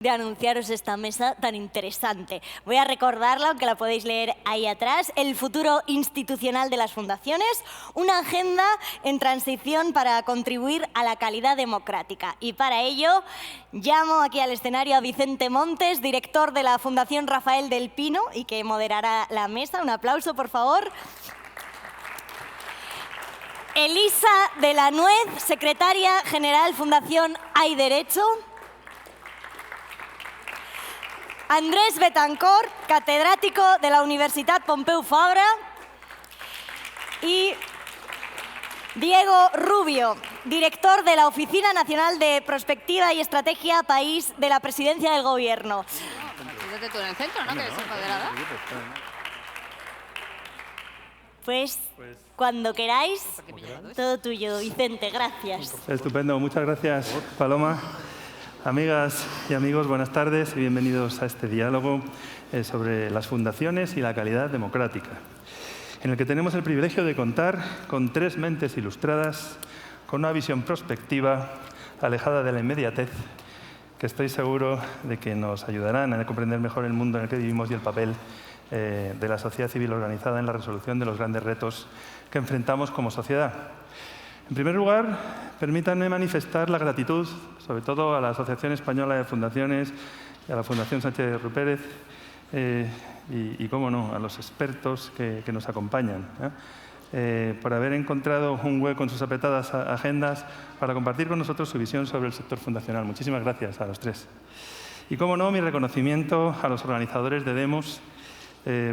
de anunciaros esta mesa tan interesante. Voy a recordarla, aunque la podéis leer ahí atrás: el futuro institucional de las fundaciones, una agenda en transición para contribuir a la calidad democrática. Y para ello llamo aquí al escenario a Vicente Montes, director de la Fundación Rafael del Pino, y que moderará la mesa. Un aplauso, por favor. Elisa de la Nuez, secretaria general Fundación Hay Derecho. Andrés Betancor, catedrático de la Universitat Pompeu Fabra. Y Diego Rubio, director de la Oficina Nacional de Prospectiva y Estrategia País de la Presidencia del Gobierno. Desde tú en el centro, ¿no? Que eres empoderada. Pues cuando queráis, todo tuyo, Vicente. Gracias. Estupendo. Muchas gracias, Paloma. Amigas y amigos, buenas tardes y bienvenidos a este diálogo sobre las fundaciones y la calidad democrática, en el que tenemos el privilegio de contar con tres mentes ilustradas, con una visión prospectiva, alejada de la inmediatez, que estoy seguro de que nos ayudarán a comprender mejor el mundo en el que vivimos y el papel de la sociedad civil organizada en la resolución de los grandes retos que enfrentamos como sociedad. En primer lugar, permítanme manifestar la gratitud, sobre todo a la Asociación Española de Fundaciones y a la Fundación Sánchez Rupérez y cómo no, a los expertos que nos acompañan, por haber encontrado un hueco en sus apretadas agendas para compartir con nosotros su visión sobre el sector fundacional. Muchísimas gracias a los tres. Y cómo no, mi reconocimiento a los organizadores de Demos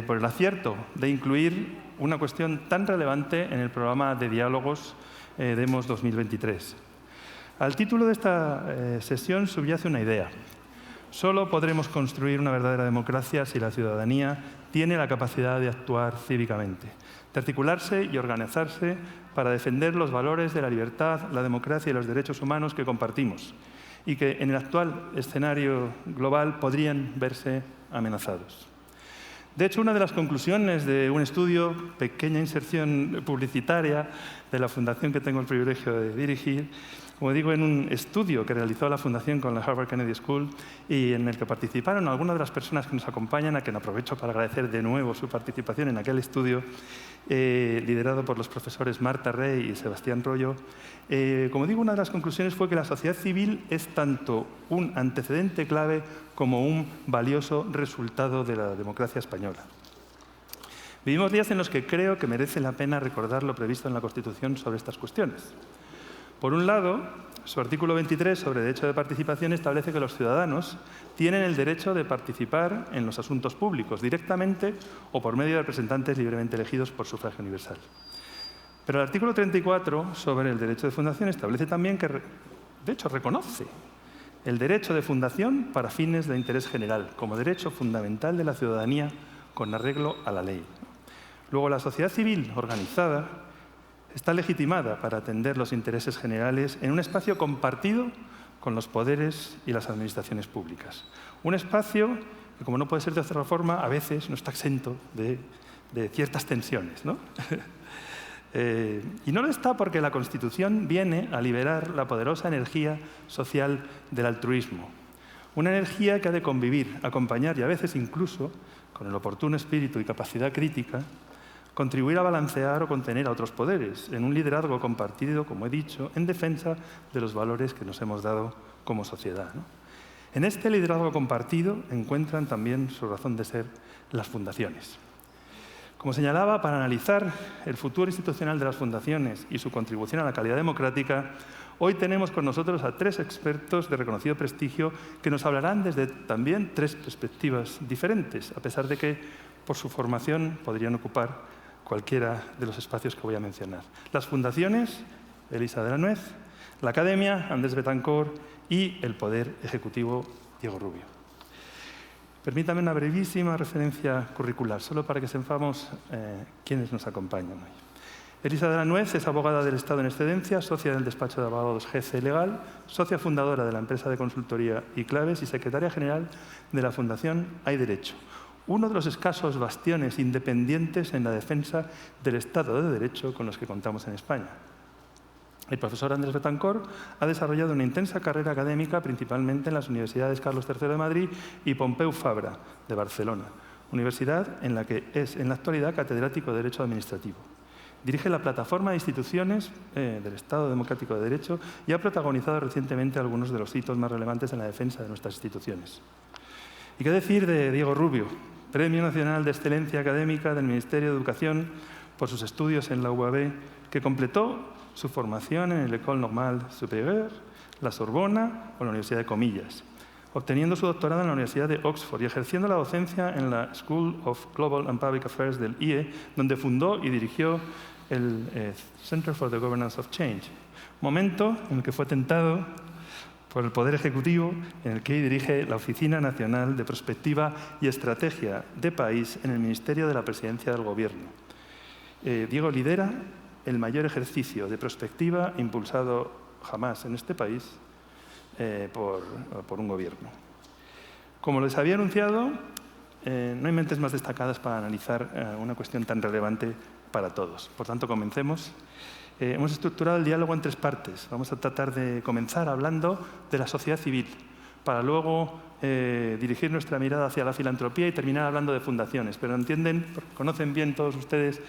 por el acierto de incluir una cuestión tan relevante en el programa de diálogos Demos 2023. Al título de esta sesión subyace una idea. Solo podremos construir una verdadera democracia si la ciudadanía tiene la capacidad de actuar cívicamente, de articularse y organizarse para defender los valores de la libertad, la democracia y los derechos humanos que compartimos y que en el actual escenario global podrían verse amenazados. De hecho, una de las conclusiones de un estudio, pequeña inserción publicitaria, de la fundación que tengo el privilegio de dirigir, como digo, en un estudio que realizó la Fundación con la Harvard Kennedy School y en el que participaron algunas de las personas que nos acompañan, a quien aprovecho para agradecer de nuevo su participación en aquel estudio, liderado por los profesores Marta Rey y Sebastián Rollo. Como digo, una de las conclusiones fue que la sociedad civil es tanto un antecedente clave como un valioso resultado de la democracia española. Vivimos días en los que creo que merece la pena recordar lo previsto en la Constitución sobre estas cuestiones. Por un lado, su artículo 23 sobre derecho de participación establece que los ciudadanos tienen el derecho de participar en los asuntos públicos, directamente o por medio de representantes libremente elegidos por sufragio universal. Pero el artículo 34 sobre el derecho de fundación establece también que, de hecho, reconoce el derecho de fundación para fines de interés general, como derecho fundamental de la ciudadanía con arreglo a la ley. Luego, la sociedad civil organizada está legitimada para atender los intereses generales en un espacio compartido con los poderes y las administraciones públicas. Un espacio que, como no puede ser de otra forma, a veces no está exento de ciertas tensiones, ¿no? Y no lo está porque la Constitución viene a liberar la poderosa energía social del altruismo. Una energía que ha de convivir, acompañar y a veces incluso, con el oportuno espíritu y capacidad crítica, contribuir a balancear o contener a otros poderes, en un liderazgo compartido, como he dicho, en defensa de los valores que nos hemos dado como sociedad, ¿no? En este liderazgo compartido encuentran también su razón de ser las fundaciones. Como señalaba, para analizar el futuro institucional de las fundaciones y su contribución a la calidad democrática, hoy tenemos con nosotros a tres expertos de reconocido prestigio que nos hablarán desde también tres perspectivas diferentes, a pesar de que por su formación podrían ocupar cualquiera de los espacios que voy a mencionar. Las fundaciones, Elisa de la Nuez; la academia, Andrés Betancor; y el Poder Ejecutivo, Diego Rubio. Permítame una brevísima referencia curricular, solo para que sepamos quiénes nos acompañan hoy. Elisa de la Nuez es abogada del Estado en excedencia, socia del despacho de abogados GC Legal, socia fundadora de la empresa de consultoría iClaves y secretaria general de la Fundación Hay Derecho, uno de los escasos bastiones independientes en la defensa del Estado de Derecho con los que contamos en España. El profesor Andrés Betancor ha desarrollado una intensa carrera académica, principalmente en las universidades Carlos III de Madrid y Pompeu Fabra de Barcelona, universidad en la que es en la actualidad catedrático de Derecho Administrativo. Dirige la plataforma de instituciones del Estado Democrático de Derecho y ha protagonizado recientemente algunos de los hitos más relevantes en la defensa de nuestras instituciones. ¿Y qué decir de Diego Rubio, Premio Nacional de Excelencia Académica del Ministerio de Educación por sus estudios en la UAB, que completó su formación en el École Normale Supérieure, la Sorbona o la Universidad de Comillas, obteniendo su doctorado en la Universidad de Oxford y ejerciendo la docencia en la School of Global and Public Affairs del IE, donde fundó y dirigió el Center for the Governance of Change, momento en el que fue tentado por el Poder Ejecutivo, en el que hoy dirige la Oficina Nacional de Prospectiva y Estrategia de País en el Ministerio de la Presidencia del Gobierno. Diego lidera el mayor ejercicio de prospectiva impulsado jamás en este país por un gobierno. Como les había anunciado, no hay mentes más destacadas para analizar una cuestión tan relevante para todos. Por tanto, comencemos. Hemos estructurado el diálogo en 3 partes. Vamos a tratar de comenzar hablando de la sociedad civil, para luego dirigir nuestra mirada hacia la filantropía y terminar hablando de fundaciones. Pero entienden, conocen bien todos ustedes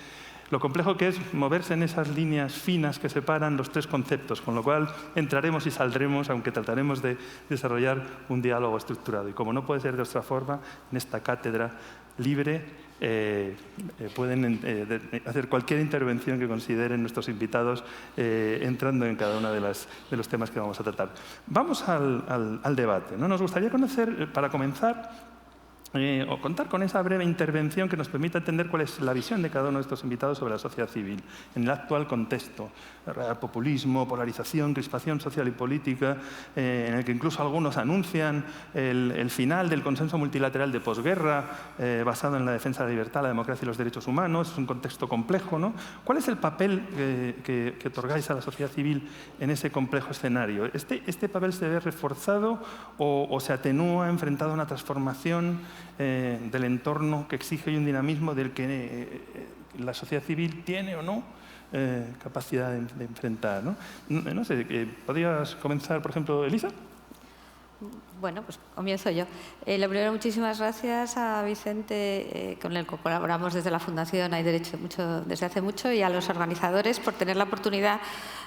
lo complejo que es moverse en esas líneas finas que separan los 3 conceptos, con lo cual entraremos y saldremos, aunque trataremos de desarrollar un diálogo estructurado. Y como no puede ser de otra forma, en esta cátedra libre pueden hacer cualquier intervención que consideren nuestros invitados, entrando en cada uno de los temas que vamos a tratar. Vamos al debate, ¿no? Nos gustaría conocer, para comenzar, o contar con esa breve intervención que nos permita entender cuál es la visión de cada uno de estos invitados sobre la sociedad civil en el actual contexto. Populismo, polarización, crispación social y política, en el que incluso algunos anuncian el final del consenso multilateral de posguerra, basado en la defensa de la libertad, la democracia y los derechos humanos. Es un contexto complejo, ¿no? ¿Cuál es el papel que otorgáis a la sociedad civil en ese complejo escenario? ¿Este papel se ve reforzado o se atenúa enfrentado a una transformación del entorno que exige un dinamismo del que la sociedad civil tiene o no capacidad de enfrentar, ¿no? No sé, ¿podrías comenzar, por ejemplo, Elisa? Bueno, pues comienzo yo. Lo primero, muchísimas gracias a Vicente, con el que colaboramos desde la Fundación Hay Derecho desde hace mucho, y a los organizadores por tener la oportunidad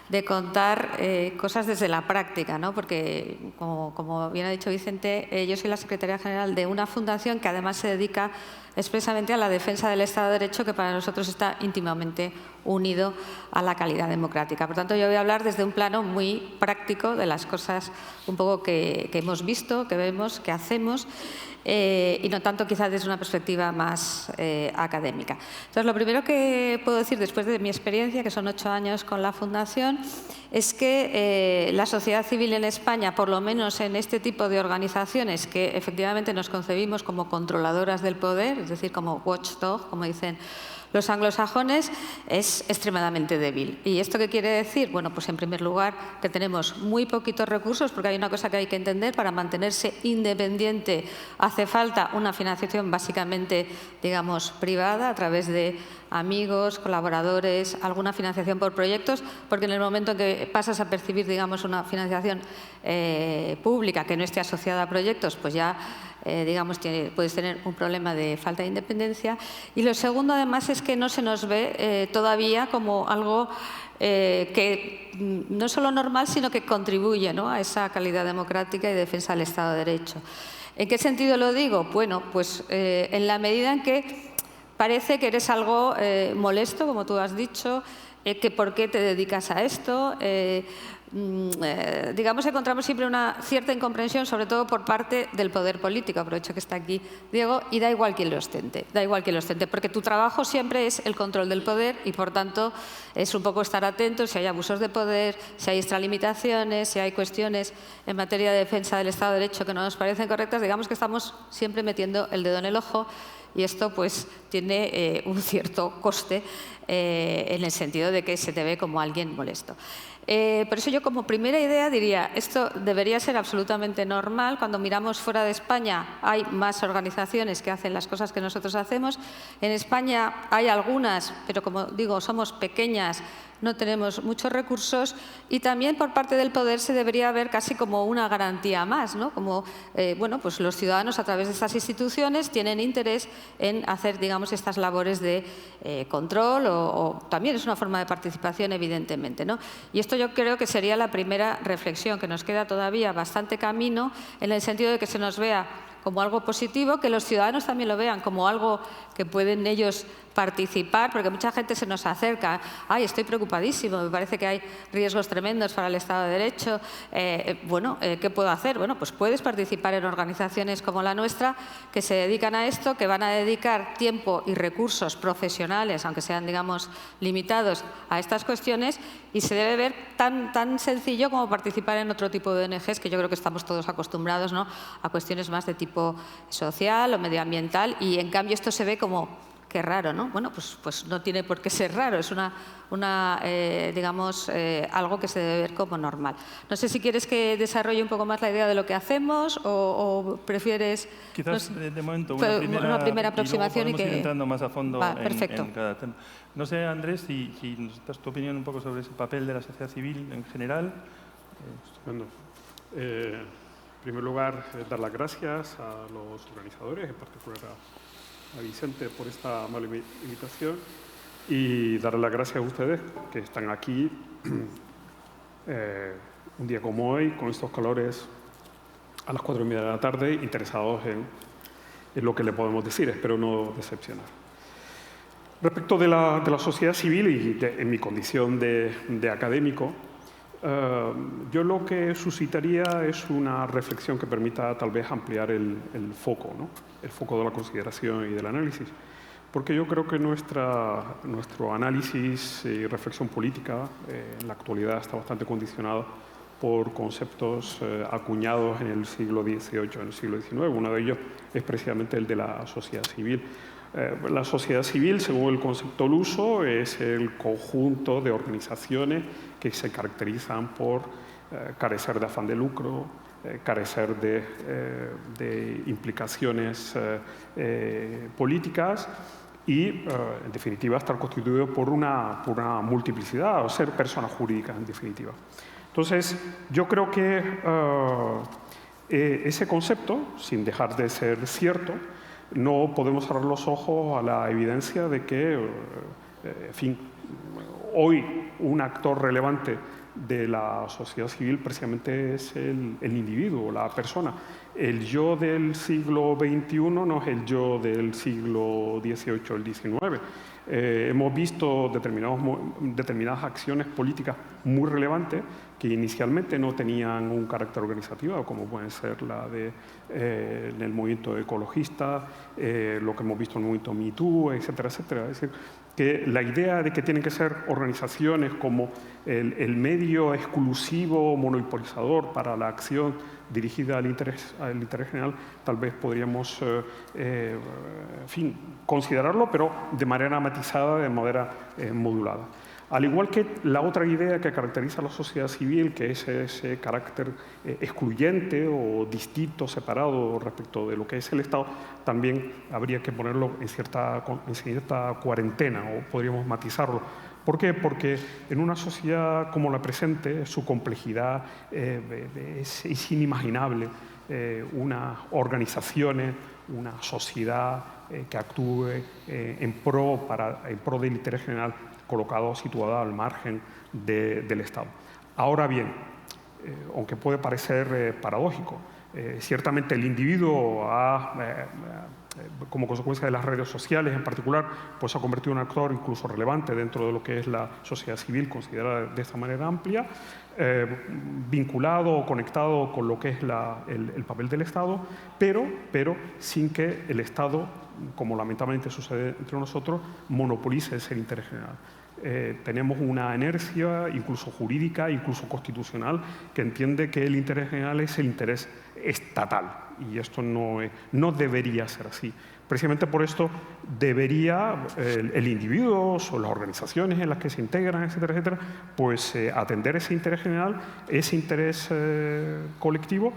de contar cosas desde la práctica, ¿no? Porque, como bien ha dicho Vicente, yo soy la secretaria general de una fundación que además se dedica expresamente a la defensa del Estado de Derecho, que para nosotros está íntimamente unido a la calidad democrática. Por tanto, yo voy a hablar desde un plano muy práctico de las cosas un poco que hemos visto, que vemos, que hacemos, y no tanto quizás desde una perspectiva más académica. Entonces, lo primero que puedo decir después de mi experiencia, que son 8 años con la Fundación, es que la sociedad civil en España, por lo menos en este tipo de organizaciones que efectivamente nos concebimos como controladoras del poder, es decir, como watchdog, como dicen los anglosajones, es extremadamente débil. ¿Y esto qué quiere decir? Bueno, pues en primer lugar que tenemos muy poquitos recursos, porque hay una cosa que hay que entender: para mantenerse independiente hace falta una financiación básicamente, digamos, privada, a través de amigos, colaboradores, alguna financiación por proyectos, porque en el momento en que pasas a percibir, digamos, una financiación pública que no esté asociada a proyectos, pues ya digamos, puedes tener un problema de falta de independencia. Y lo segundo, además, es que no se nos ve todavía como algo que no es solo normal, sino que contribuye, ¿no?, a esa calidad democrática y defensa del Estado de Derecho. ¿En qué sentido lo digo? Bueno, pues en la medida en que parece que eres algo molesto, como tú has dicho, que por qué te dedicas a esto. Digamos, encontramos siempre una cierta incomprensión, sobre todo por parte del poder político. Aprovecho que está aquí Diego, y da igual quién lo ostente, porque tu trabajo siempre es el control del poder y, por tanto, es un poco estar atentos si hay abusos de poder, si hay extralimitaciones, si hay cuestiones en materia de defensa del Estado de Derecho que no nos parecen correctas. Digamos que estamos siempre metiendo el dedo en el ojo, y esto pues tiene un cierto coste en el sentido de que se te ve como alguien molesto. Por eso yo, como primera idea, diría, esto debería ser absolutamente normal. Cuando miramos fuera de España hay más organizaciones que hacen las cosas que nosotros hacemos. En España hay algunas, pero como digo, somos pequeñas, no tenemos muchos recursos, y también por parte del poder se debería ver casi como una garantía más, ¿no? Como, bueno, pues los ciudadanos a través de estas instituciones tienen interés en hacer, digamos, estas labores de control o también es una forma de participación, evidentemente, ¿no? Y esto yo creo que sería la primera reflexión, que nos queda todavía bastante camino en el sentido de que se nos vea como algo positivo, que los ciudadanos también lo vean como algo que pueden ellos participar, porque mucha gente se nos acerca, ¡ay, estoy preocupadísimo, me parece que hay riesgos tremendos para el Estado de Derecho! Bueno, ¿qué puedo hacer? Bueno, pues puedes participar en organizaciones como la nuestra que se dedican a esto, que van a dedicar tiempo y recursos profesionales, aunque sean, digamos, limitados a estas cuestiones, y se debe ver tan sencillo como participar en otro tipo de ONGs, que yo creo que estamos todos acostumbrados, ¿no?, a cuestiones más de tipo social o medioambiental, y en cambio esto se ve como qué raro, ¿no? Bueno, pues no tiene por qué ser raro, es digamos, algo que se debe ver como normal. No sé si quieres que desarrolle un poco más la idea de lo que hacemos o prefieres... Quizás, no sé, de momento, una primera aproximación y luego podemos ir que... entrando más a fondo perfecto. en cada tema. No sé, Andrés, si nos das tu opinión un poco sobre ese papel de la sociedad civil en general. Estupendo. En primer lugar, dar las gracias a los organizadores, en particular a Vicente por esta amable invitación, y darle las gracias a ustedes que están aquí un día como hoy, con estos calores, a las 4:30 de la tarde, interesados en lo que le podemos decir. Espero no decepcionar. Respecto de la sociedad civil y en mi condición de académico, yo lo que suscitaría es una reflexión que permita tal vez ampliar el foco, ¿no?, el foco de la consideración y del análisis. Porque yo creo que nuestro análisis y reflexión política en la actualidad está bastante condicionado por conceptos acuñados en el siglo XVIII, en el siglo XIX. Uno de ellos es precisamente el de la sociedad civil. La sociedad civil, según el concepto al uso, es el conjunto de organizaciones que se caracterizan por carecer de afán de lucro, carecer de implicaciones políticas y, en definitiva, estar constituido por una multiplicidad, o ser personas jurídicas, en definitiva. Entonces, yo creo que ese concepto, sin dejar de ser cierto, no podemos cerrar los ojos a la evidencia de que, en fin, hoy un actor relevante de la sociedad civil precisamente es el individuo, la persona. El yo del siglo XXI no es el yo del siglo XVIII o el XIX. Hemos visto determinadas acciones políticas muy relevantes que inicialmente no tenían un carácter organizativo, como pueden ser la en el movimiento ecologista, lo que hemos visto en el movimiento Me Too, etcétera, etcétera. Es decir, que la idea de que tienen que ser organizaciones como el medio exclusivo, monopolizador para la acción dirigida al interés general, tal vez podríamos, en fin, considerarlo, pero de manera matizada, de manera modulada. Al igual que la otra idea que caracteriza a la sociedad civil, que es ese carácter excluyente o distinto, separado respecto de lo que es el Estado, también habría que ponerlo en cierta cuarentena, o podríamos matizarlo. ¿Por qué? Porque en una sociedad como la presente, su complejidad es inimaginable. Unas organizaciones, una sociedad que actúe en pro del interés general, colocado, situado al margen del Estado. Ahora bien, aunque puede parecer paradójico, ciertamente el individuo como consecuencia de las redes sociales en particular, pues se ha convertido en un actor incluso relevante dentro de lo que es la sociedad civil, considerada de esta manera amplia, vinculado o conectado con lo que es el papel del Estado, pero sin que el Estado, como lamentablemente sucede entre nosotros, monopolice ese interés general. Tenemos una inercia, incluso jurídica, incluso constitucional, que entiende que el interés general es el interés estatal, y esto no debería ser así. Precisamente por esto debería el individuo o las organizaciones en las que se integran, etcétera, etcétera, pues atender ese interés general, ese interés colectivo,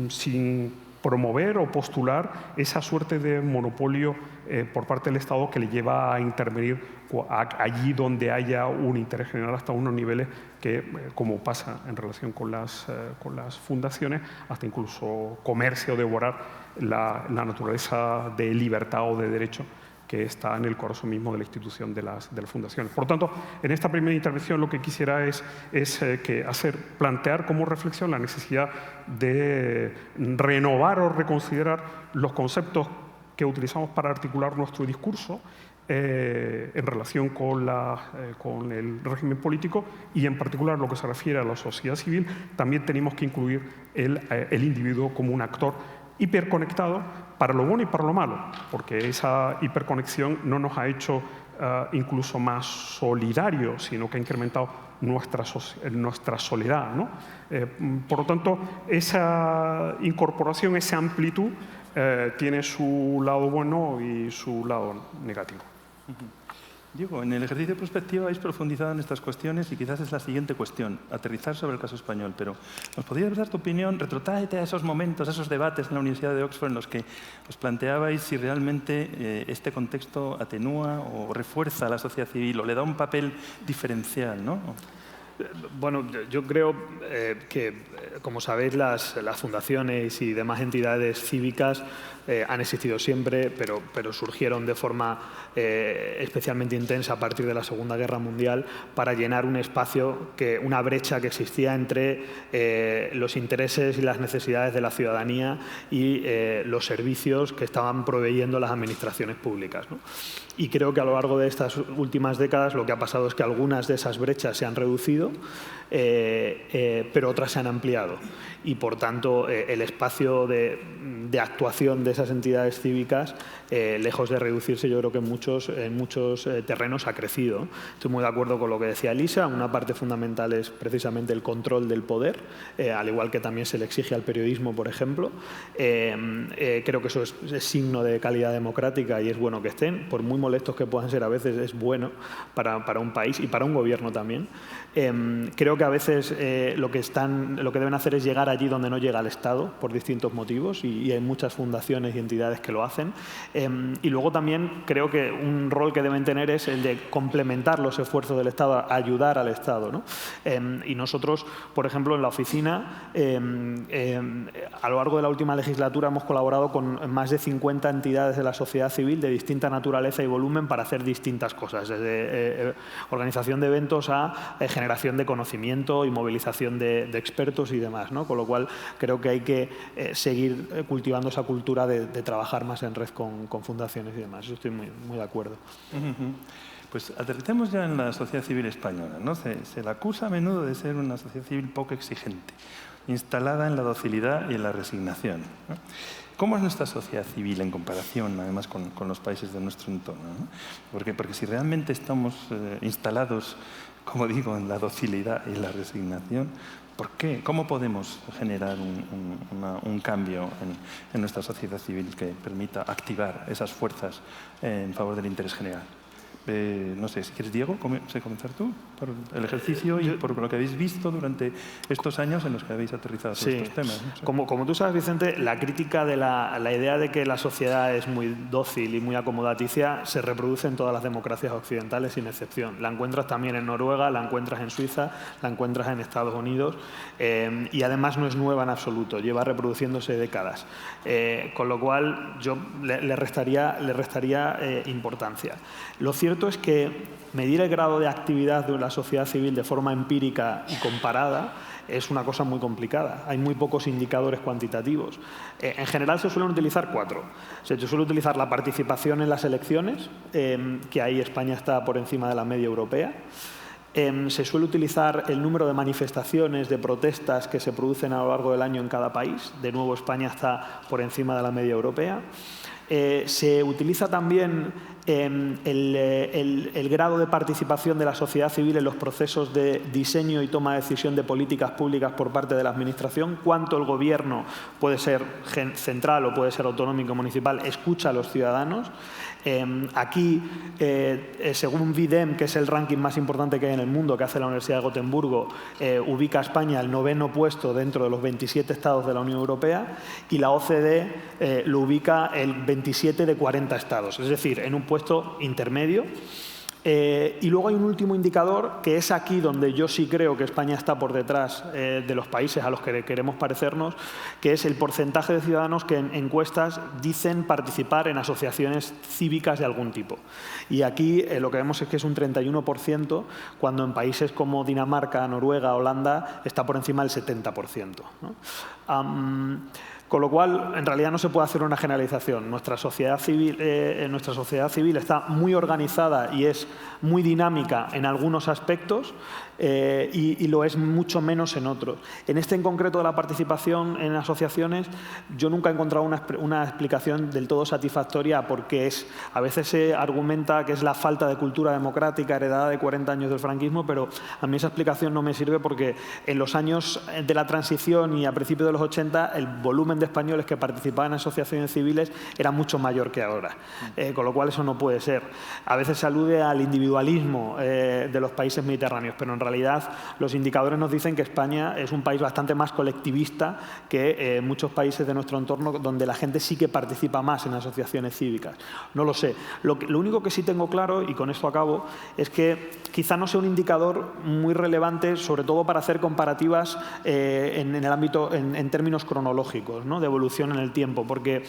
sin promover o postular esa suerte de monopolio por parte del Estado que le lleva a intervenir allí donde haya un interés general hasta unos niveles que, como pasa en relación con las fundaciones, hasta incluso comerse o devorar la naturaleza de libertad o de derecho que está en el corazón mismo de la institución de las fundaciones. Por lo tanto, en esta primera intervención lo que quisiera es plantear como reflexión la necesidad de renovar o reconsiderar los conceptos que utilizamos para articular nuestro discurso en relación con el régimen político y, en particular, lo que se refiere a la sociedad civil. También tenemos que incluir el individuo como un actor hiperconectado para lo bueno y para lo malo, porque esa hiperconexión no nos ha hecho incluso más solidarios, sino que ha incrementado nuestra soledad, ¿no? Por lo tanto, esa incorporación, esa amplitud, tiene su lado bueno y su lado negativo. Diego, en el ejercicio de prospectiva habéis profundizado en estas cuestiones y quizás es la siguiente cuestión, aterrizar sobre el caso español, pero ¿nos podrías dar tu opinión? Retrótate a esos momentos, a esos debates en la Universidad de Oxford en los que os planteabais si realmente este contexto atenúa o refuerza a la sociedad civil o le da un papel diferencial, ¿no? Bueno, yo creo que, como sabéis, las fundaciones y demás entidades cívicas han existido siempre, pero surgieron de forma especialmente intensa a partir de la Segunda Guerra Mundial para llenar un espacio, una brecha que existía entre los intereses y las necesidades de la ciudadanía y los servicios que estaban proveyendo las administraciones públicas, ¿no? Y creo que a lo largo de estas últimas décadas lo que ha pasado es que algunas de esas brechas se han reducido, pero otras se han ampliado. Y, por tanto, el espacio de actuación de esas entidades cívicas, lejos de reducirse, yo creo que en muchos terrenos ha crecido. Estoy muy de acuerdo con lo que decía Elisa. Una parte fundamental es precisamente el control del poder, al igual que también se le exige al periodismo, por ejemplo. Creo que eso es signo de calidad democrática y es bueno que estén. Por muy molestos que puedan ser a veces, es bueno para un país y para un gobierno también. Creo que a veces lo que deben hacer es llegar allí donde no llega el Estado, por distintos motivos, y hay muchas fundaciones y entidades que lo hacen. Y luego también creo que un rol que deben tener es el de complementar los esfuerzos del Estado, a ayudar al Estado, ¿no? Y nosotros, por ejemplo, en la oficina, a lo largo de la última legislatura hemos colaborado con más de 50 entidades de la sociedad civil de distinta naturaleza y volumen para hacer distintas cosas, desde organización de eventos a generación de conocimiento y movilización de expertos y demás, ¿no? Con lo cual creo que hay que seguir cultivando esa cultura de trabajar más en red con fundaciones y demás. Eso estoy muy de acuerdo. Pues aterricemos ya en la sociedad civil española, ¿no? Se la acusa a menudo de ser una sociedad civil poco exigente, instalada en la docilidad y en la resignación, ¿no? ¿Cómo es nuestra sociedad civil en comparación, además, con los países de nuestro entorno, ¿no? Porque si realmente estamos instalados, como digo, en la docilidad y la resignación, ¿por qué? ¿Cómo podemos generar un cambio en nuestra sociedad civil que permita activar esas fuerzas en favor del interés general? No sé, si quieres, Diego, comenzar tú por el ejercicio y por lo que habéis visto durante estos años en los que habéis aterrizado sobre estos temas, ¿no? Sí. Como tú sabes, Vicente, la crítica de la idea de que la sociedad es muy dócil y muy acomodaticia se reproduce en todas las democracias occidentales sin excepción. La encuentras también en Noruega, la encuentras en Suiza, la encuentras en Estados Unidos y además no es nueva en absoluto, lleva reproduciéndose décadas. Con lo cual yo le restaría importancia. Lo cierto es que medir el grado de actividad de la sociedad civil de forma empírica y comparada es una cosa muy complicada. Hay muy pocos indicadores cuantitativos. En general se suelen utilizar 4. Se suele utilizar la participación en las elecciones, que ahí España está por encima de la media europea. Se suele utilizar el número de manifestaciones, de protestas que se producen a lo largo del año en cada país. De nuevo, España está por encima de la media europea. Se utiliza también el grado de participación de la sociedad civil en los procesos de diseño y toma de decisión de políticas públicas por parte de la Administración, cuánto el Gobierno, puede ser central o puede ser autonómico municipal, escucha a los ciudadanos. Aquí, según VIDEM, que es el ranking más importante que hay en el mundo, que hace la Universidad de Gotemburgo, ubica a España al 9º puesto dentro de los 27 estados de la Unión Europea, y la OCDE lo ubica el 27 de 40 estados, es decir, en un puesto intermedio. Y luego hay un último indicador, que es aquí donde yo sí creo que España está por detrás de los países a los que queremos parecernos, que es el porcentaje de ciudadanos que en encuestas dicen participar en asociaciones cívicas de algún tipo. Y aquí lo que vemos es que es un 31%, cuando en países como Dinamarca, Noruega, Holanda está por encima del 70%, ¿no? Con lo cual, en realidad no se puede hacer una generalización. Nuestra sociedad civil está muy organizada y es muy dinámica en algunos aspectos y lo es mucho menos en otros. En este en concreto de la participación en asociaciones, yo nunca he encontrado una explicación del todo satisfactoria a por qué es. A veces se argumenta que es la falta de cultura democrática heredada de 40 años del franquismo, pero a mí esa explicación no me sirve porque en los años de la transición y a principios de los 80 el volumen de españoles que participaban en asociaciones civiles era mucho mayor que ahora, con lo cual eso no puede ser. A veces se alude al individualismo de los países mediterráneos, pero en realidad los indicadores nos dicen que España es un país bastante más colectivista que muchos países de nuestro entorno, donde la gente sí que participa más en asociaciones cívicas. No lo sé. Lo único que sí tengo claro, y con esto acabo, es que quizá no sea un indicador muy relevante, sobre todo para hacer comparativas en el ámbito, en términos cronológicos, ¿no? De evolución en el tiempo, porque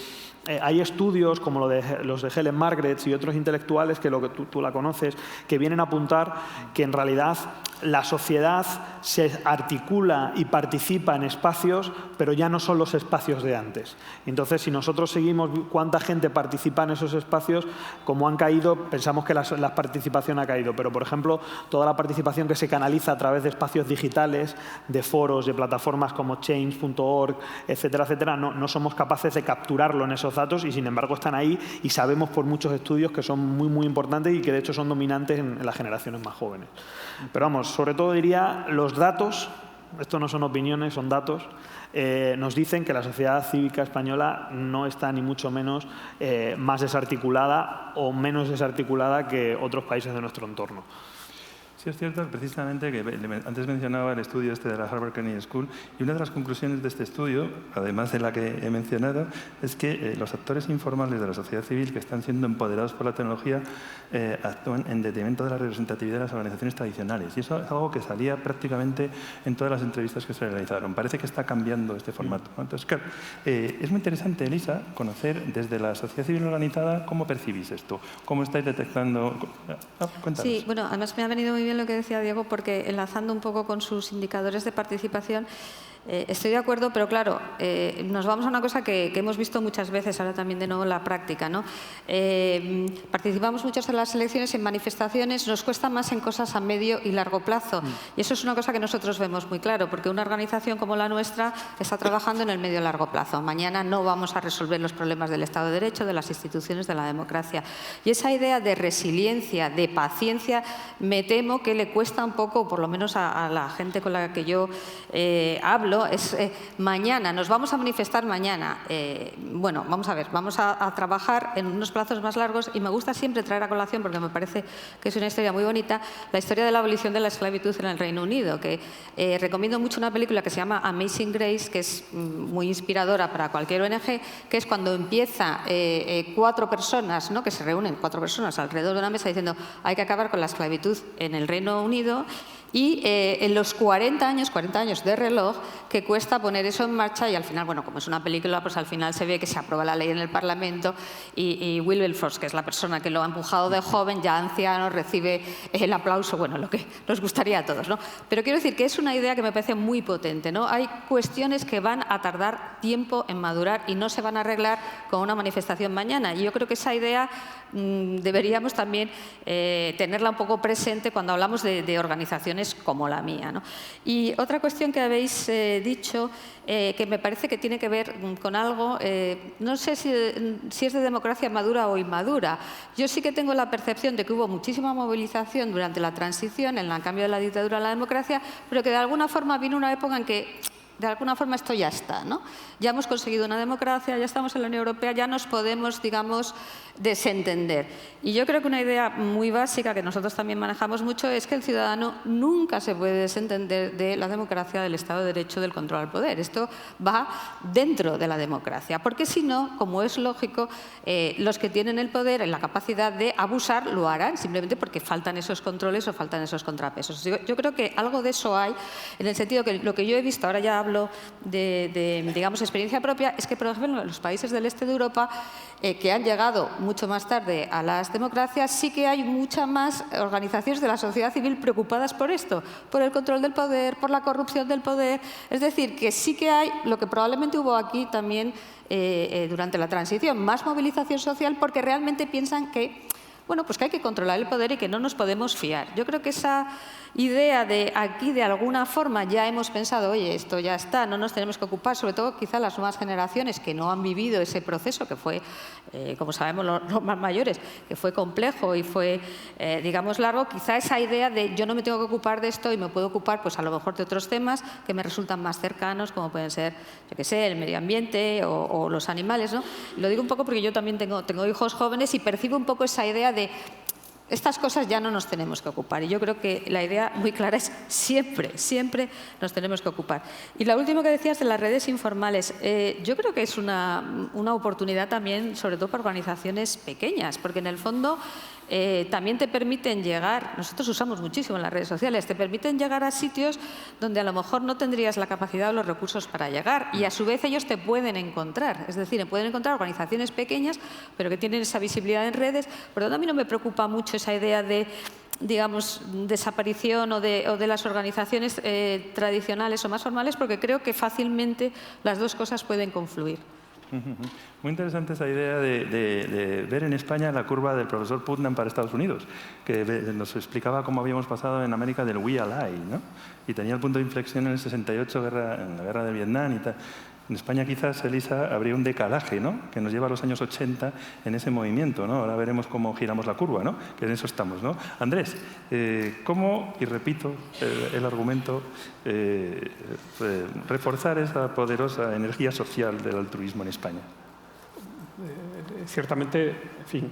hay estudios como los de Helen Margrets y otros intelectuales, que tú la conoces, que vienen a apuntar que en realidad la sociedad se articula y participa en espacios, pero ya no son los espacios de antes. Entonces, si nosotros seguimos cuánta gente participa en esos espacios, como han caído, pensamos que la participación ha caído. Pero, por ejemplo, toda la participación que se canaliza a través de espacios digitales, de foros, de plataformas como change.org, etcétera, etcétera, no somos capaces de capturarlo en esos datos y, sin embargo, están ahí y sabemos por muchos estudios que son muy, muy importantes y que, de hecho, son dominantes en las generaciones más jóvenes. Pero, vamos, sobre todo diría, los datos, esto no son opiniones, son datos, nos dicen que la sociedad cívica española no está ni mucho menos más desarticulada o menos desarticulada que otros países de nuestro entorno. Sí, es cierto, precisamente, que antes mencionaba el estudio de la Harvard Kennedy School, y una de las conclusiones de este estudio, además de la que he mencionado, es que los actores informales de la sociedad civil que están siendo empoderados por la tecnología actúan en detrimento de la representatividad de las organizaciones tradicionales. Y eso es algo que salía prácticamente en todas las entrevistas que se realizaron. Parece que está cambiando este formato, ¿no? Entonces, claro, es muy interesante, Elisa, conocer desde la sociedad civil organizada cómo percibís esto, cómo estáis detectando. Cuéntanos. Sí, bueno, además me ha venido muy bien lo que decía Diego, porque enlazando un poco con sus indicadores de participación, estoy de acuerdo, pero claro, nos vamos a una cosa que hemos visto muchas veces, ahora también de nuevo en la práctica, ¿no? Participamos muchos en las elecciones, en manifestaciones, nos cuesta más en cosas a medio y largo plazo. Y eso es una cosa que nosotros vemos muy claro, porque una organización como la nuestra está trabajando en el medio y largo plazo. Mañana no vamos a resolver los problemas del Estado de Derecho, de las instituciones, de la democracia. Y esa idea de resiliencia, de paciencia, me temo que le cuesta un poco, por lo menos a la gente con la que yo hablo, es mañana, nos vamos a manifestar mañana. Bueno, vamos a ver, vamos a trabajar en unos plazos más largos, y me gusta siempre traer a colación, porque me parece que es una historia muy bonita, la historia de la abolición de la esclavitud en el Reino Unido, que recomiendo mucho una película que se llama Amazing Grace, que es muy inspiradora para cualquier ONG, que es cuando empieza 4 personas, ¿no? Que se reúnen 4 personas alrededor de una mesa diciendo hay que acabar con la esclavitud en el Reino Unido. Y en los 40 años de reloj que cuesta poner eso en marcha, y al final, bueno, como es una película, pues al final se ve que se aprueba la ley en el Parlamento y Wilberforce, que es la persona que lo ha empujado de joven, ya anciano, recibe el aplauso, bueno, lo que nos gustaría a todos, ¿no? Pero quiero decir que es una idea que me parece muy potente, ¿no? Hay cuestiones que van a tardar tiempo en madurar y no se van a arreglar con una manifestación mañana. Y yo creo que esa idea deberíamos también tenerla un poco presente cuando hablamos de organizaciones organizaciones como la mía, ¿no? Y otra cuestión que habéis dicho, que me parece que tiene que ver con algo, no sé si es de democracia madura o inmadura. Yo sí que tengo la percepción de que hubo muchísima movilización durante la transición, en el cambio de la dictadura a la democracia, pero que de alguna forma vino una época en que de alguna forma esto ya está, ¿no? Ya hemos conseguido una democracia, ya estamos en la Unión Europea, ya nos podemos, digamos, desentender. Y yo creo que una idea muy básica que nosotros también manejamos mucho es que el ciudadano nunca se puede desentender de la democracia, del Estado de Derecho, del control al poder. Esto va dentro de la democracia, porque si no, como es lógico, los que tienen el poder, la capacidad de abusar, lo harán simplemente porque faltan esos controles o faltan esos contrapesos. Yo creo que algo de eso hay, en el sentido que lo que yo he visto, ahora ya hablo de digamos, experiencia propia, es que, por ejemplo, en los países del este de Europa, que han llegado mucho más tarde a las democracias, sí que hay muchas más organizaciones de la sociedad civil preocupadas por esto, por el control del poder, por la corrupción del poder. Es decir, que sí que hay, lo que probablemente hubo aquí también durante la transición, más movilización social porque realmente piensan que, bueno, pues que hay que controlar el poder y que no nos podemos fiar. Yo creo que esa idea de aquí, de alguna forma, ya hemos pensado, oye, esto ya está, no nos tenemos que ocupar, sobre todo quizá las nuevas generaciones que no han vivido ese proceso, que fue, como sabemos los más mayores, que fue complejo y fue, digamos, largo, quizá esa idea de yo no me tengo que ocupar de esto y me puedo ocupar, pues a lo mejor de otros temas que me resultan más cercanos, como pueden ser, yo qué sé, el medio ambiente o los animales, ¿no? Lo digo un poco porque yo también tengo hijos jóvenes y percibo un poco esa idea de estas cosas ya no nos tenemos que ocupar. Y yo creo que la idea muy clara es siempre, siempre nos tenemos que ocupar. Y lo último que decías de las redes informales, yo creo que es una oportunidad también, sobre todo para organizaciones pequeñas, porque en el fondo también te permiten llegar, nosotros usamos muchísimo las redes sociales, te permiten llegar a sitios donde a lo mejor no tendrías la capacidad o los recursos para llegar y a su vez ellos te pueden encontrar, es decir, pueden encontrar organizaciones pequeñas pero que tienen esa visibilidad en redes. Por lo tanto, a mí no me preocupa mucho esa idea de, digamos, desaparición o de las organizaciones tradicionales o más formales, porque creo que fácilmente las dos cosas pueden confluir. Muy interesante esa idea de ver en España la curva del profesor Putnam para Estados Unidos, que nos explicaba cómo habíamos pasado en América del We Ally, ¿no? Y tenía el punto de inflexión en el 68, en la guerra de Vietnam y tal. En España quizás, Elisa, habría un decalaje, ¿no?, que nos lleva a los años 80 en ese movimiento, ¿no? Ahora veremos cómo giramos la curva, ¿no?, que en eso estamos, ¿no? Andrés, ¿cómo, y repito el argumento, reforzar esa poderosa energía social del altruismo en España? Ciertamente, en fin,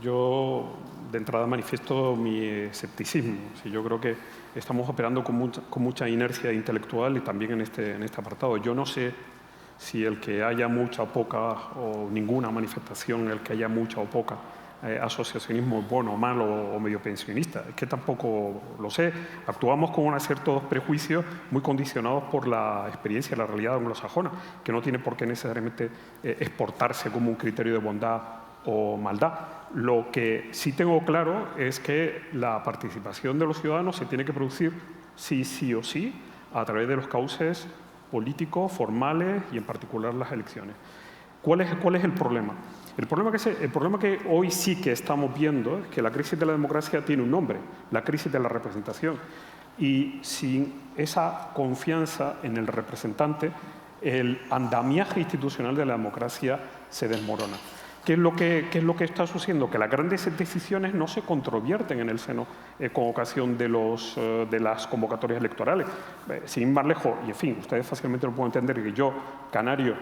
yo de entrada manifiesto mi escepticismo. Sí, yo creo que estamos operando con mucha inercia intelectual y también en este apartado. Yo no sé si el que haya mucha o poca o ninguna manifestación, el que haya mucha o poca asociacionismo es bueno o malo o medio pensionista. Es que tampoco lo sé. Actuamos con ciertos prejuicios muy condicionados por la experiencia, la realidad anglosajona, que no tiene por qué necesariamente exportarse como un criterio de bondad o maldad. Lo que sí tengo claro es que la participación de los ciudadanos se tiene que producir sí o sí a través de los cauces políticos, formales y en particular las elecciones. ¿Cuál es el problema? El problema que hoy sí que estamos viendo es que la crisis de la democracia tiene un nombre, la crisis de la representación. Y sin esa confianza en el representante, el andamiaje institucional de la democracia se desmorona. ¿Qué es lo que está sucediendo? Que las grandes decisiones no se controvierten en el seno con ocasión de las convocatorias electorales. Sin ir más lejos, y en fin, ustedes fácilmente lo pueden entender, que yo, canario,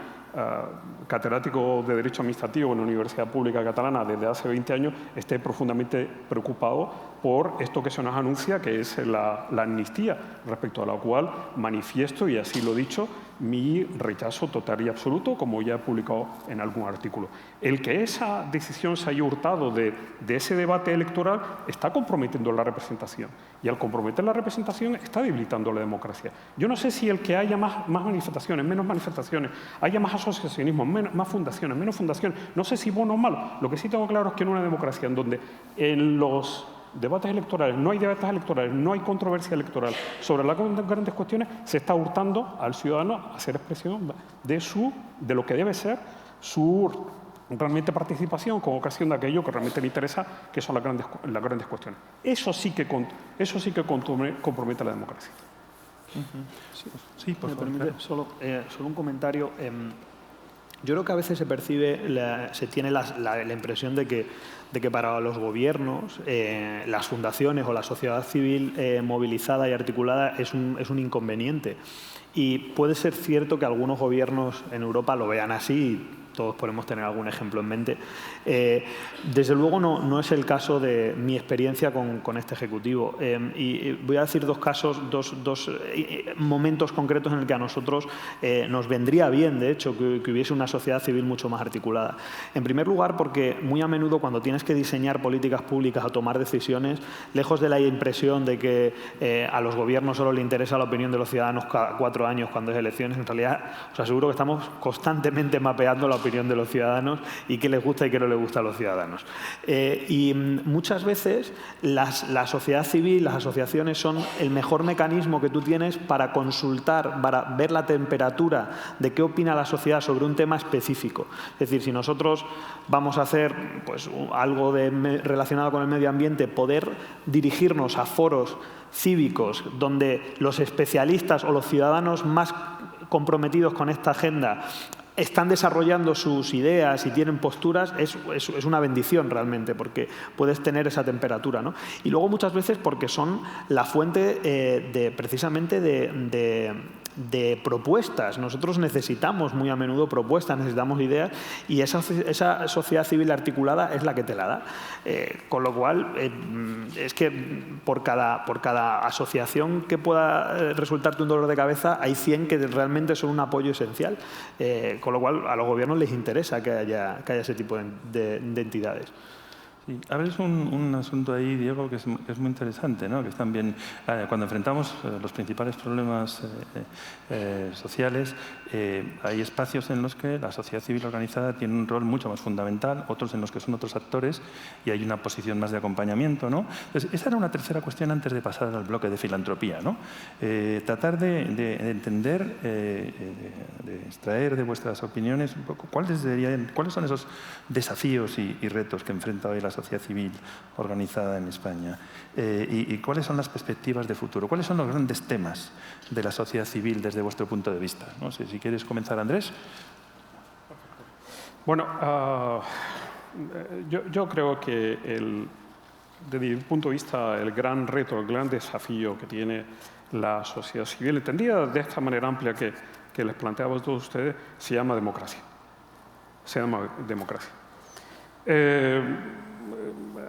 catedrático de Derecho Administrativo en la Universidad Pública Catalana desde hace 20 años, esté profundamente preocupado por esto que se nos anuncia, que es la amnistía, respecto a la cual manifiesto, y así lo he dicho, mi rechazo total y absoluto, como ya he publicado en algún artículo. El que esa decisión se haya hurtado de ese debate electoral está comprometiendo la representación. Y al comprometer la representación está debilitando la democracia. Yo no sé si el que haya más manifestaciones, menos manifestaciones, haya más asociacionismo, más fundaciones, menos fundaciones, no sé si bueno o malo. Lo que sí tengo claro es que en una democracia en donde en los debates electorales, no hay debates electorales, no hay controversia electoral sobre las grandes cuestiones, se está hurtando al ciudadano a hacer expresión de lo que debe ser su realmente participación con ocasión de aquello que realmente le interesa, que son las grandes cuestiones. Eso sí que compromete a la democracia. Sí, por favor. Claro. Solo un comentario. Yo creo que a veces se percibe, se tiene la impresión de que para los gobiernos, las fundaciones o la sociedad civil movilizada y articulada es un inconveniente. Y puede ser cierto que algunos gobiernos en Europa lo vean así. Todos podemos tener algún ejemplo en mente. Desde luego no es el caso de mi experiencia con este Ejecutivo. Y voy a decir dos casos, dos momentos concretos en el que a nosotros nos vendría bien, de hecho, que hubiese una sociedad civil mucho más articulada. En primer lugar, porque muy a menudo cuando tienes que diseñar políticas públicas o tomar decisiones, lejos de la impresión de que a los gobiernos solo le interesa la opinión de los ciudadanos cada 4 años cuando es elecciones, en realidad os aseguro que estamos constantemente mapeando la opinión de los ciudadanos y qué les gusta y qué no les gusta a los ciudadanos. Y muchas veces la sociedad civil, las asociaciones son el mejor mecanismo que tú tienes para consultar, para ver la temperatura de qué opina la sociedad sobre un tema específico. Es decir, si nosotros vamos a hacer pues, algo relacionado con el medio ambiente, poder dirigirnos a foros cívicos donde los especialistas o los ciudadanos más comprometidos con esta agenda están desarrollando sus ideas y tienen posturas, es una bendición realmente, porque puedes tener esa temperatura, ¿no? Y luego muchas veces porque son la fuente precisamente de propuestas. Nosotros necesitamos muy a menudo propuestas, necesitamos ideas, y esa sociedad civil articulada es la que te la da. Con lo cual, es que por cada asociación que pueda resultarte un dolor de cabeza, hay 100 que realmente son un apoyo esencial. Con lo cual, a los gobiernos les interesa que haya ese tipo de entidades. Sí, abres un asunto ahí, Diego, que es muy interesante, ¿no? Que es también, cuando enfrentamos los principales problemas sociales, hay espacios en los que la sociedad civil organizada tiene un rol mucho más fundamental, otros en los que son otros actores y hay una posición más de acompañamiento, ¿no? Entonces, esa era una tercera cuestión antes de pasar al bloque de filantropía, ¿no? Tratar de entender, de extraer de vuestras opiniones un poco cuáles son esos desafíos y retos que enfrenta hoy la sociedad civil organizada en España y cuáles son las perspectivas de futuro, cuáles son los grandes temas de la sociedad civil desde vuestro punto de vista. No sé si quieres comenzar, Andrés. Bueno, yo creo que desde mi punto de vista el gran reto, el gran desafío que tiene la sociedad civil, entendida de esta manera amplia que les planteaba a todos ustedes, se llama democracia. Se llama democracia.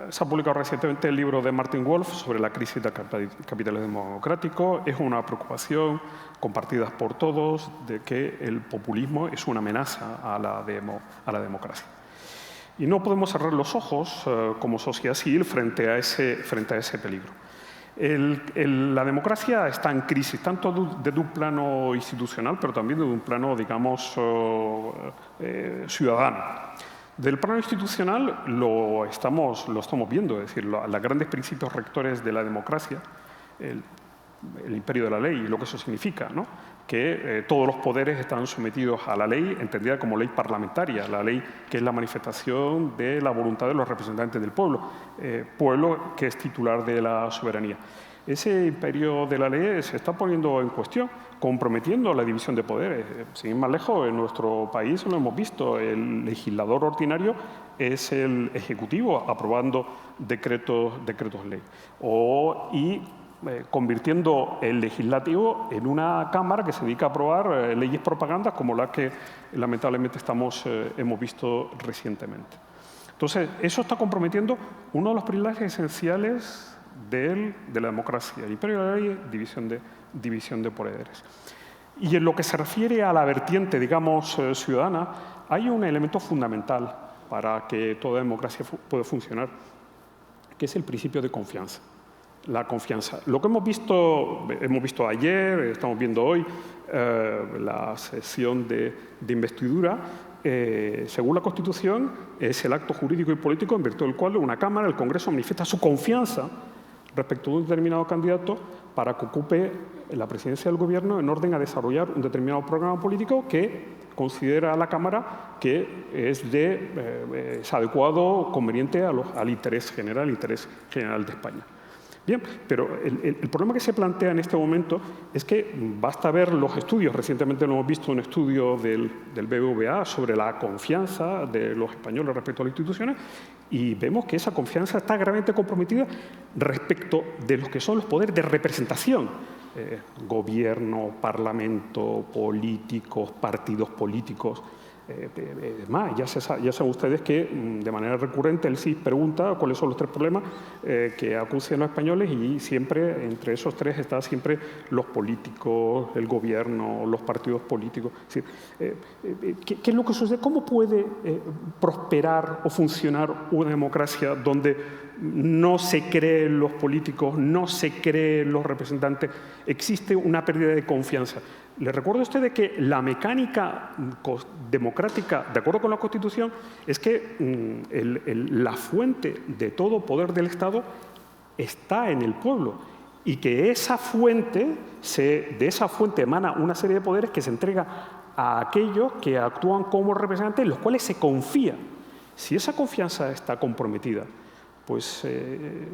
Se ha publicado recientemente el libro de Martin Wolf sobre la crisis del capitalismo democrático. Es una preocupación compartida por todos de que el populismo es una amenaza a la democracia. Y no podemos cerrar los ojos como sociedad civil frente a ese peligro. La democracia está en crisis, tanto desde un plano institucional, pero también desde un plano, digamos, ciudadano. Del plano institucional lo estamos viendo, es decir, los grandes principios rectores de la democracia, el imperio de la ley y lo que eso significa, ¿no? Que todos los poderes están sometidos a la ley, entendida como ley parlamentaria, la ley que es la manifestación de la voluntad de los representantes del pueblo, pueblo que es titular de la soberanía. Ese imperio de la ley se está poniendo en cuestión, comprometiendo la división de poderes. Sin ir más lejos, en nuestro país lo hemos visto, el legislador ordinario es el ejecutivo aprobando decretos ley. Convirtiendo el legislativo en una cámara que se dedica a aprobar leyes propagandas como la que lamentablemente hemos visto recientemente. Entonces, eso está comprometiendo uno de los pilares esenciales de la democracia. El imperio de la ley es división de poderes. Y en lo que se refiere a la vertiente, digamos, ciudadana, hay un elemento fundamental para que toda democracia pueda funcionar, que es el principio de confianza. La confianza. Lo que hemos visto ayer, estamos viendo hoy, la sesión de investidura, según la Constitución, es el acto jurídico y político en virtud del cual una Cámara, el Congreso, manifiesta su confianza respecto de un determinado candidato para que ocupe la presidencia del Gobierno en orden a desarrollar un determinado programa político que considera la Cámara que es adecuado, conveniente al interés general de España. Bien, pero el problema que se plantea en este momento es que basta ver los estudios. Recientemente lo hemos visto, un estudio del BBVA sobre la confianza de los españoles respecto a las instituciones, y vemos que esa confianza está gravemente comprometida respecto de los que son los poderes de representación. Gobierno, parlamento, políticos, partidos políticos. Es más, ya saben ustedes que de manera recurrente el CIS pregunta cuáles son los 3 problemas que acucian los españoles, y siempre entre esos 3 están siempre los políticos, el gobierno, los partidos políticos. Es decir, ¿qué es lo que sucede? ¿Cómo puede prosperar o funcionar una democracia donde no se creen los políticos, no se creen los representantes? Existe una pérdida de confianza. Les recuerdo a ustedes que la mecánica democrática, de acuerdo con la Constitución, es que la fuente de todo poder del Estado está en el pueblo, y que de esa fuente emana una serie de poderes que se entrega a aquellos que actúan como representantes, en los cuales se confía. Si esa confianza está comprometida, pues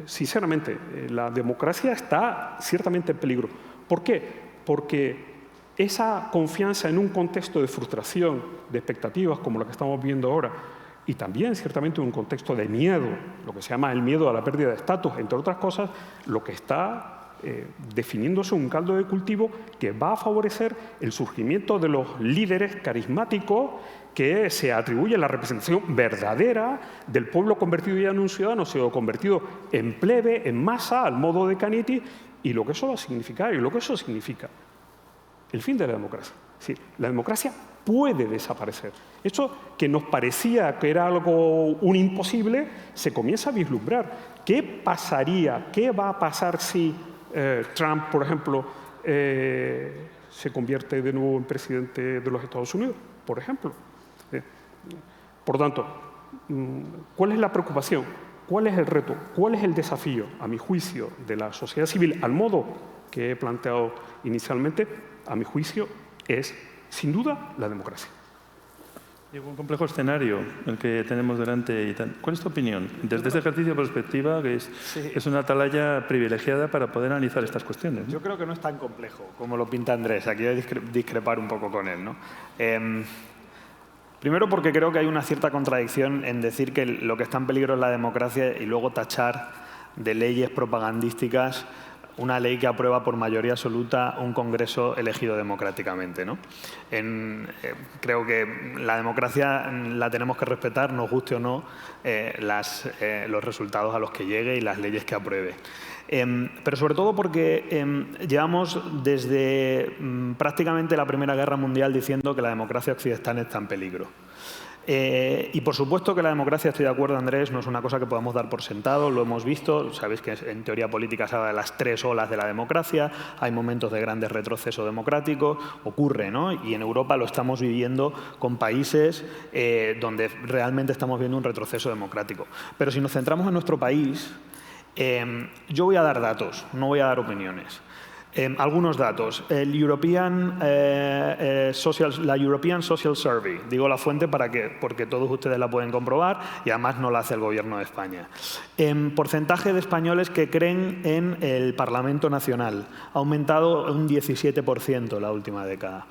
sinceramente la democracia está ciertamente en peligro. ¿Por qué? Porque esa confianza en un contexto de frustración, de expectativas como la que estamos viendo ahora, y también ciertamente en un contexto de miedo, lo que se llama el miedo a la pérdida de estatus, entre otras cosas, lo que está definiéndose un caldo de cultivo que va a favorecer el surgimiento de los líderes carismáticos que se atribuye la representación verdadera del pueblo convertido ya en un ciudadano, sino convertido en plebe, en masa, al modo de Canetti, y lo que eso va a significar, y lo que eso significa el fin de la democracia. Sí, la democracia puede desaparecer. Esto que nos parecía que era un imposible, se comienza a vislumbrar. ¿Qué pasaría? ¿Qué va a pasar si Trump, por ejemplo, se convierte de nuevo en presidente de los Estados Unidos, por ejemplo? Por tanto, ¿cuál es la preocupación? ¿Cuál es el reto? ¿Cuál es el desafío, a mi juicio, de la sociedad civil al modo que he planteado inicialmente? A mi juicio, es, sin duda, la democracia. Diego, un complejo escenario el que tenemos delante. ¿Cuál es tu opinión? Desde este ejercicio de perspectiva, que es una atalaya privilegiada para poder analizar estas cuestiones, ¿no? Yo creo que no es tan complejo como lo pinta Andrés. Aquí voy a discrepar un poco con él, ¿no? Primero porque creo que hay una cierta contradicción en decir que lo que está en peligro es la democracia y luego tachar de leyes propagandísticas una ley que aprueba por mayoría absoluta un Congreso elegido democráticamente, ¿no? Creo que la democracia la tenemos que respetar, nos guste o no, los resultados a los que llegue y las leyes que apruebe. Pero sobre todo porque llevamos desde prácticamente la Primera Guerra Mundial diciendo que la democracia occidental está en peligro. Y por supuesto que la democracia, estoy de acuerdo, Andrés, no es una cosa que podamos dar por sentado, lo hemos visto, sabéis que en teoría política se habla de las 3 olas de la democracia, hay momentos de grandes retroceso democrático, ocurre, ¿no? Y en Europa lo estamos viviendo con países donde realmente estamos viendo un retroceso democrático. Pero si nos centramos en nuestro país, yo voy a dar datos, no voy a dar opiniones. Algunos datos. La European Social Survey. Digo la fuente porque todos ustedes la pueden comprobar y además no la hace el Gobierno de España. Porcentaje de españoles que creen en el Parlamento Nacional. Ha aumentado un 17% en la última década.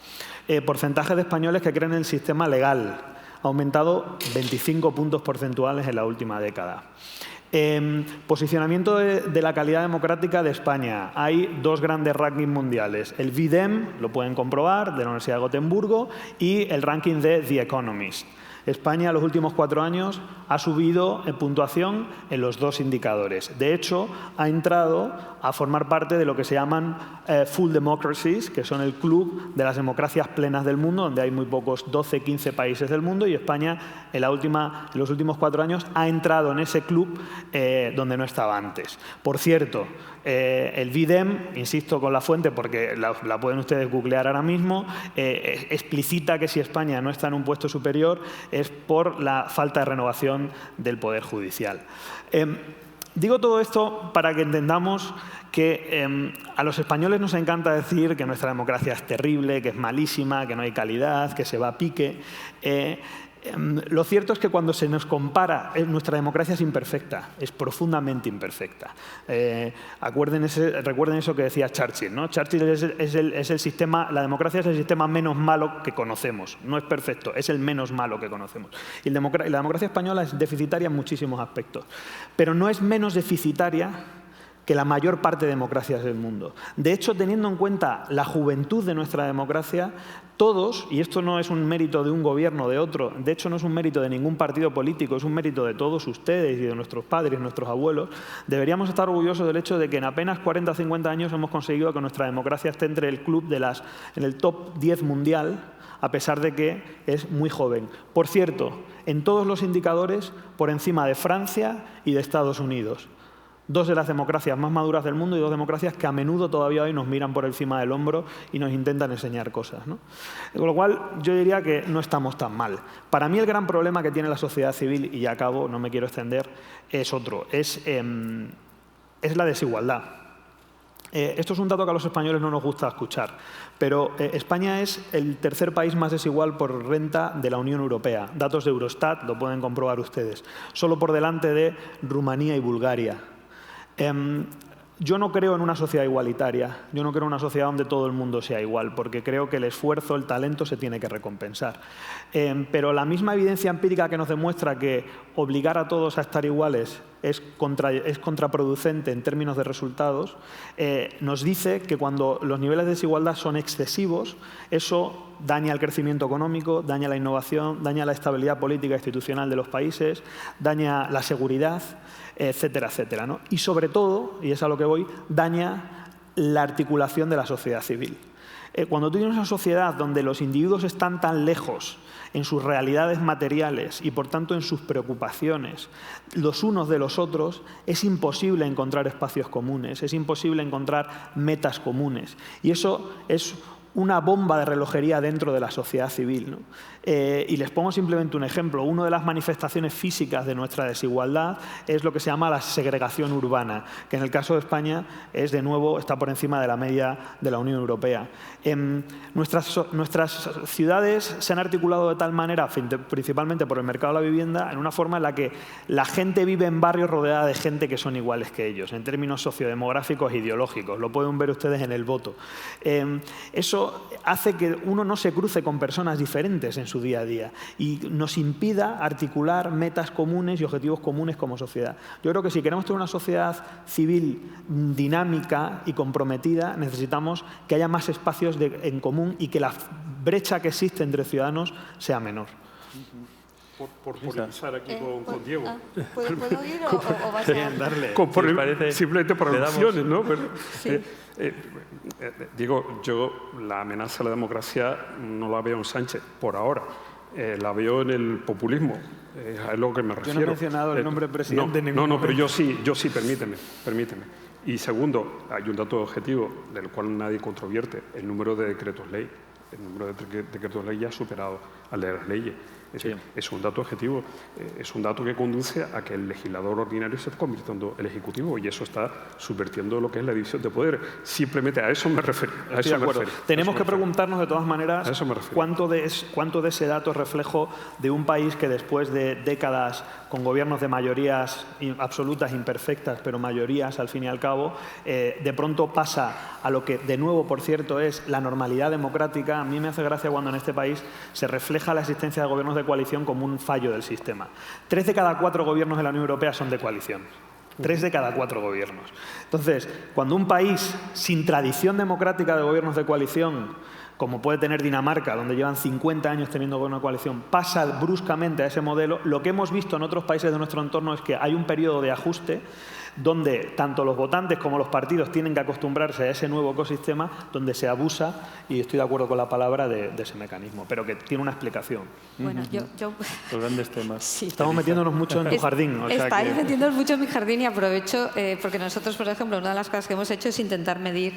Porcentaje de españoles que creen en el sistema legal. Ha aumentado 25 puntos porcentuales en la última década. Posicionamiento de la calidad democrática de España. Hay 2 grandes rankings mundiales. El VIDEM, lo pueden comprobar, de la Universidad de Gotemburgo, y el ranking de The Economist. España en los últimos 4 años ha subido en puntuación en los 2 indicadores. De hecho, ha entrado a formar parte de lo que se llaman full democracies, que son el club de las democracias plenas del mundo, donde hay muy pocos, 12, 15 países del mundo, y España en los últimos 4 años ha entrado en ese club donde no estaba antes. Por cierto, el VIDEM, insisto con la fuente porque la pueden ustedes googlear ahora mismo, explicita que si España no está en un puesto superior es por la falta de renovación del Poder Judicial. Digo todo esto para que entendamos que a los españoles nos encanta decir que nuestra democracia es terrible, que es malísima, que no hay calidad, que se va a pique. Lo cierto es que cuando se nos compara, nuestra democracia es imperfecta, es profundamente imperfecta. Recuerden eso que decía Churchill, ¿no? Churchill es el sistema, la democracia es el sistema menos malo que conocemos. No es perfecto, es el menos malo que conocemos. Y la democracia española es deficitaria en muchísimos aspectos, pero no es menos deficitaria que la mayor parte de democracias del mundo. De hecho, teniendo en cuenta la juventud de nuestra democracia, todos, y esto no es un mérito de un gobierno o de otro, de hecho no es un mérito de ningún partido político, es un mérito de todos ustedes y de nuestros padres, nuestros abuelos, deberíamos estar orgullosos del hecho de que en apenas 40 o 50 años hemos conseguido que nuestra democracia esté entre el club en el top 10 mundial, a pesar de que es muy joven. Por cierto, en todos los indicadores, por encima de Francia y de Estados Unidos. Dos de las democracias más maduras del mundo y dos democracias que a menudo todavía hoy nos miran por encima del hombro y nos intentan enseñar cosas, ¿no? Con lo cual, yo diría que no estamos tan mal. Para mí el gran problema que tiene la sociedad civil, y ya acabo, no me quiero extender, es otro, es la desigualdad. Esto es un dato que a los españoles no nos gusta escuchar, pero España es el tercer país más desigual por renta de la Unión Europea. Datos de Eurostat, lo pueden comprobar ustedes. Solo por delante de Rumanía y Bulgaria. Yo no creo en una sociedad igualitaria, yo no creo en una sociedad donde todo el mundo sea igual, porque creo que el esfuerzo, el talento se tiene que recompensar. Pero la misma evidencia empírica que nos demuestra que obligar a todos a estar iguales es contraproducente en términos de resultados, nos dice que cuando los niveles de desigualdad son excesivos, eso daña el crecimiento económico, daña la innovación, daña la estabilidad política e institucional de los países, daña la seguridad, etcétera, etcétera, ¿no? Y sobre todo, y es a lo que voy, daña la articulación de la sociedad civil. Cuando tú tienes una sociedad donde los individuos están tan lejos en sus realidades materiales y, por tanto, en sus preocupaciones, los unos de los otros, es imposible encontrar espacios comunes, es imposible encontrar metas comunes. Y eso es una bomba de relojería dentro de la sociedad civil, ¿no? Y les pongo simplemente un ejemplo. Una de las manifestaciones físicas de nuestra desigualdad es lo que se llama la segregación urbana, que en el caso de España es, de nuevo, está por encima de la media de la Unión Europea. Nuestras ciudades se han articulado de tal manera, principalmente por el mercado de la vivienda, en una forma en la que la gente vive en barrios rodeada de gente que son iguales que ellos, en términos sociodemográficos e ideológicos. Lo pueden ver ustedes en el voto. Eso hace que uno no se cruce con personas diferentes en su día a día y nos impida articular metas comunes y objetivos comunes como sociedad. Yo creo que si queremos tener una sociedad civil dinámica y comprometida, necesitamos que haya más espacios en común y que la brecha que existe entre ciudadanos sea menor. Por polemizar aquí con Diego. ¿Puedo ir o vas a darle? Simplemente por alusiones, ¿no? Pero, sí. Digo, yo la amenaza a la democracia no la veo en Sánchez, por ahora. La veo en el populismo, es a lo que me refiero. Yo no he mencionado el nombre presidente. No, pero yo sí, permíteme. Y segundo, hay un dato objetivo del cual nadie controvierte, el número de decretos ley. El número de decretos ley ya ha superado al de las leyes. Es un dato objetivo, es un dato que conduce a que el legislador ordinario se esté convirtiendo en el ejecutivo y eso está subvirtiendo lo que es la división de poderes. Simplemente a eso me refiero. Tenemos que preguntarnos de todas maneras cuánto de ese dato es reflejo de un país que después de décadas con gobiernos de mayorías absolutas, imperfectas, pero mayorías al fin y al cabo, de pronto pasa a lo que de nuevo, por cierto, es la normalidad democrática. A mí me hace gracia cuando en este país se refleja la existencia de gobiernos de coalición como un fallo del sistema. 3 de cada 4 gobiernos de la Unión Europea son de coalición. 3 de cada 4 gobiernos. Entonces, cuando un país sin tradición democrática de gobiernos de coalición, como puede tener Dinamarca, donde llevan 50 años teniendo gobierno de coalición, pasa bruscamente a ese modelo, lo que hemos visto en otros países de nuestro entorno es que hay un periodo de ajuste donde tanto los votantes como los partidos tienen que acostumbrarse a ese nuevo ecosistema donde se abusa, y estoy de acuerdo con la palabra, de ese mecanismo, pero que tiene una explicación. Bueno, Los grandes temas. Sí. Estamos metiéndonos mucho en tu jardín. Estáis metiéndonos mucho en mi jardín y aprovecho, porque nosotros, por ejemplo, una de las cosas que hemos hecho es intentar medir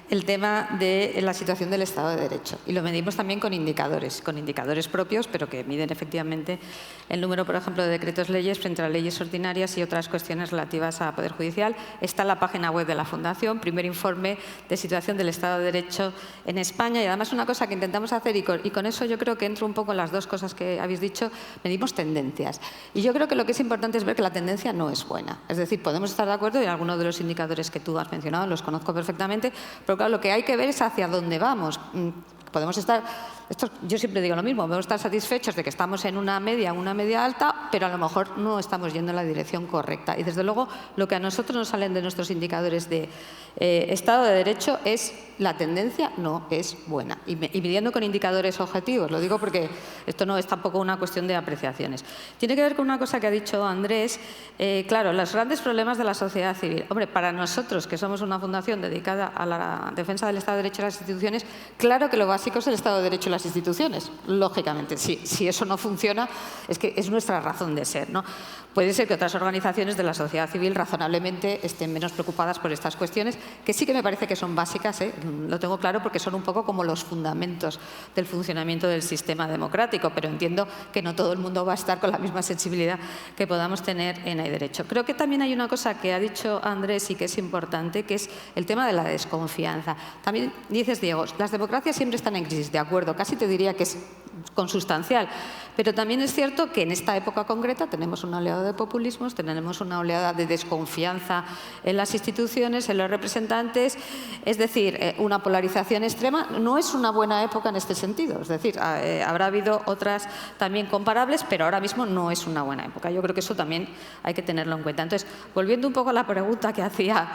el tema de la situación del Estado de Derecho. Y lo medimos también con indicadores propios, pero que miden efectivamente el número, por ejemplo, de decretos leyes frente a leyes ordinarias y otras cuestiones relativas a poder Poder Judicial. Está en la página web de la Fundación, primer informe de situación del Estado de Derecho en España. Y además una cosa que intentamos hacer, y con eso yo creo que entro un poco en las dos cosas que habéis dicho, medimos tendencias. Y yo creo que lo que es importante es ver que la tendencia no es buena. Es decir, podemos estar de acuerdo en algunos de los indicadores que tú has mencionado, los conozco perfectamente, pero claro, lo que hay que ver es hacia dónde vamos. Podemos estar, yo siempre digo lo mismo, podemos estar satisfechos de que estamos en una media alta, pero a lo mejor no estamos yendo en la dirección correcta. Y desde luego lo que a nosotros nos salen de nuestros indicadores de Estado de Derecho es la tendencia no es buena. Y midiendo con indicadores objetivos, lo digo porque esto no es tampoco una cuestión de apreciaciones. Tiene que ver con una cosa que ha dicho Andrés, claro, los grandes problemas de la sociedad civil. Hombre, para nosotros, que somos una fundación dedicada a la defensa del Estado de Derecho y las instituciones, claro que lo básico es el Estado de Derecho y las instituciones, lógicamente. Si eso no funciona, es que es nuestra razón de ser, ¿no? Puede ser que otras organizaciones de la sociedad civil razonablemente estén menos preocupadas por estas cuestiones, que sí que me parece que son básicas, lo tengo claro, porque son un poco como los fundamentos del funcionamiento del sistema democrático, pero entiendo que no todo el mundo va a estar con la misma sensibilidad que podamos tener en Hay Derecho. Creo que también hay una cosa que ha dicho Andrés y que es importante, que es el tema de la desconfianza. También dices, Diego, las democracias siempre están en crisis, de acuerdo, casi te diría que es consustancial, pero también es cierto que en esta época concreta tenemos una oleada de populismos, tenemos una oleada de desconfianza en las instituciones, en los representantes, es decir, una polarización extrema. No es una buena época en este sentido, es decir, habrá habido otras también comparables, pero ahora mismo no es una buena época. Yo creo que eso también hay que tenerlo en cuenta. Entonces, volviendo un poco a la pregunta que hacía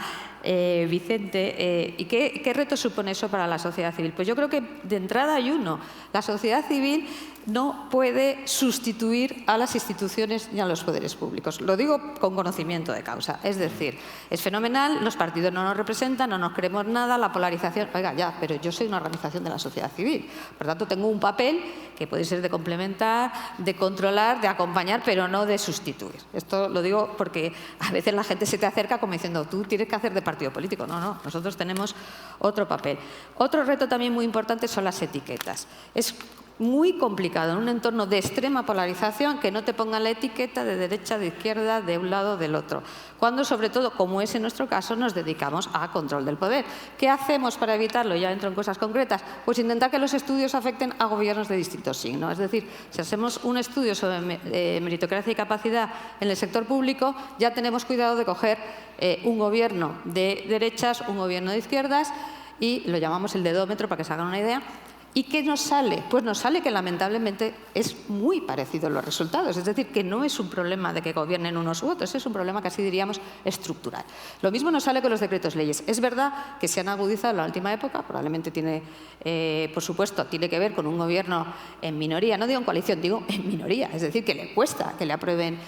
Vicente, ¿y qué reto supone eso para la sociedad civil? Pues yo creo que de entrada hay uno. La sociedad civil no puede sustituir a las instituciones ni a los poderes públicos. Lo digo con conocimiento de causa. Es decir, es fenomenal, los partidos no nos representan, no nos creemos nada, la polarización... Oiga, ya, pero yo soy una organización de la sociedad civil. Por tanto, tengo un papel que puede ser de complementar, de controlar, de acompañar, pero no de sustituir. Esto lo digo porque a veces la gente se te acerca como diciendo, tú tienes que hacer de partido político. No, no, nosotros tenemos otro papel. Otro reto también muy importante son las etiquetas. Es muy complicado en un entorno de extrema polarización que no te pongan la etiqueta de derecha, de izquierda, de un lado, del otro. Cuando, sobre todo, como es en nuestro caso, nos dedicamos a control del poder. ¿Qué hacemos para evitarlo? Ya entro en cosas concretas. Pues intentar que los estudios afecten a gobiernos de distintos signos. Es decir, si hacemos un estudio sobre meritocracia y capacidad en el sector público, ya tenemos cuidado de coger un gobierno de derechas, un gobierno de izquierdas, y lo llamamos el dedómetro para que se hagan una idea. ¿Y qué nos sale? Pues nos sale que lamentablemente es muy parecido los resultados. Es decir, que no es un problema de que gobiernen unos u otros, es un problema casi diríamos estructural. Lo mismo nos sale con los decretos leyes. Es verdad que se han agudizado en la última época, probablemente tiene, por supuesto, tiene que ver con un gobierno en minoría, no digo en coalición, digo en minoría. Es decir, que le cuesta que le aprueben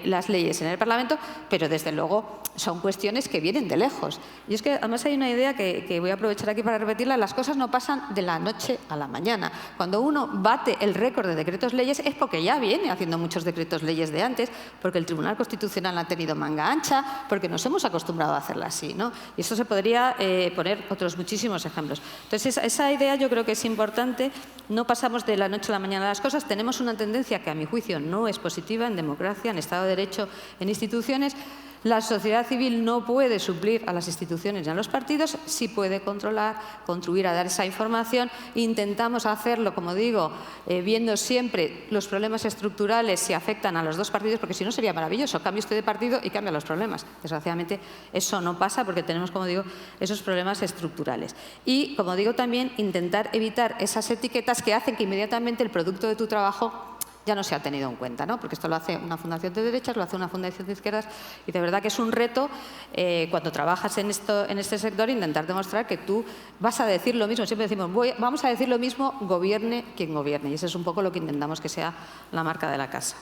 las leyes en el Parlamento, pero desde luego son cuestiones que vienen de lejos. Y es que además hay una idea que voy a aprovechar aquí para repetirla: las cosas no pasan de la noche a la mañana. Cuando uno bate el récord de decretos leyes es porque ya viene haciendo muchos decretos leyes de antes, porque el Tribunal Constitucional ha tenido manga ancha, porque nos hemos acostumbrado a hacerla así, ¿no? Y eso se podría poner otros muchísimos ejemplos. Entonces, esa idea yo creo que es importante. No pasamos de la noche a la mañana las cosas. Tenemos una tendencia que, a mi juicio, no es positiva en democracia, en Estado de Derecho, en instituciones. La sociedad civil no puede suplir a las instituciones ni a los partidos, sí puede controlar, contribuir a dar esa información. Intentamos hacerlo, como digo, viendo siempre los problemas estructurales si afectan a los dos partidos, porque si no sería maravilloso. Cambia usted de partido y cambia los problemas. Desgraciadamente eso no pasa porque tenemos, como digo, esos problemas estructurales. Y, como digo, también intentar evitar esas etiquetas que hacen que inmediatamente el producto de tu trabajo ya no se ha tenido en cuenta, ¿no? Porque esto lo hace una fundación de derechas, lo hace una fundación de izquierdas, y de verdad que es un reto cuando trabajas en este sector intentar demostrar que tú vas a decir lo mismo. Siempre decimos, vamos a decir lo mismo, gobierne quien gobierne, y eso es un poco lo que intentamos que sea la marca de la casa.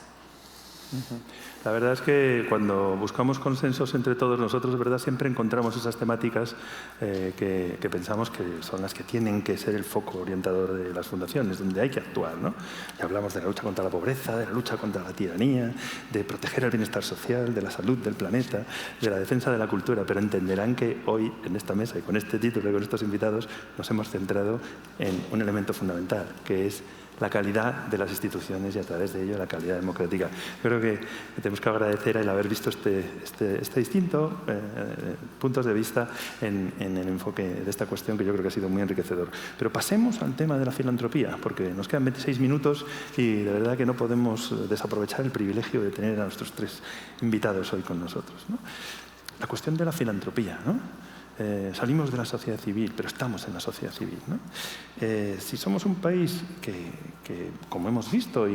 La verdad es que cuando buscamos consensos entre todos nosotros, de verdad, siempre encontramos esas temáticas que pensamos que son las que tienen que ser el foco orientador de las fundaciones, donde hay que actuar, ¿no? Y hablamos de la lucha contra la pobreza, de la lucha contra la tiranía, de proteger el bienestar social, de la salud del planeta, de la defensa de la cultura, pero entenderán que hoy, en esta mesa y con este título y con estos invitados, nos hemos centrado en un elemento fundamental, que es la calidad de las instituciones y a través de ello la calidad democrática. Creo que tenemos que agradecer el haber visto este distinto puntos de vista en el enfoque de esta cuestión, que yo creo que ha sido muy enriquecedor. Pero pasemos al tema de la filantropía, porque nos quedan 26 minutos y de verdad que no podemos desaprovechar el privilegio de tener a nuestros 3 invitados hoy con nosotros, ¿no? La cuestión de la filantropía, ¿no? Salimos de la sociedad civil, pero estamos en la sociedad civil, ¿no? Si somos un país que como hemos visto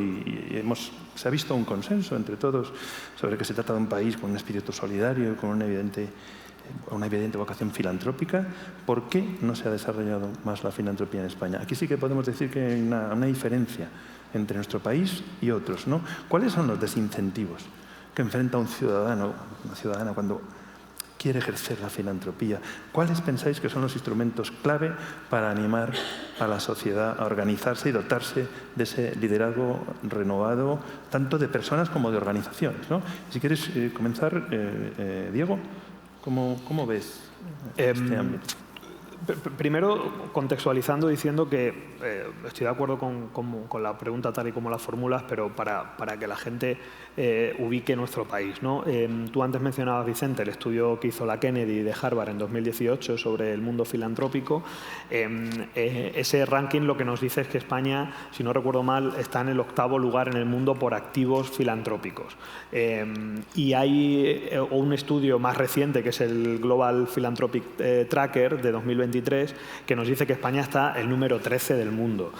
se ha visto un consenso entre todos sobre que se trata de un país con un espíritu solidario y con una evidente vocación filantrópica, ¿por qué no se ha desarrollado más la filantropía en España? Aquí sí que podemos decir que hay una diferencia entre nuestro país y otros, ¿no? ¿Cuáles son los desincentivos que enfrenta un ciudadano, una ciudadana, cuando quiere ejercer la filantropía? ¿Cuáles pensáis que son los instrumentos clave para animar a la sociedad a organizarse y dotarse de ese liderazgo renovado, tanto de personas como de organizaciones, ¿no? Si quieres comenzar, Diego, ¿cómo ves este ámbito? Primero, contextualizando, diciendo que estoy de acuerdo con la pregunta tal y como la formulas, pero para que la gente ubique nuestro país, ¿no? Tú antes mencionabas, Vicente, el estudio que hizo la Kennedy de Harvard en 2018 sobre el mundo filantrópico. Ese ranking lo que nos dice es que España, si no recuerdo mal, está en el 8º lugar en el mundo por activos filantrópicos. Y hay un estudio más reciente, que es el Global Philanthropic Tracker de 2023, que nos dice que España está el número 13 del mundo.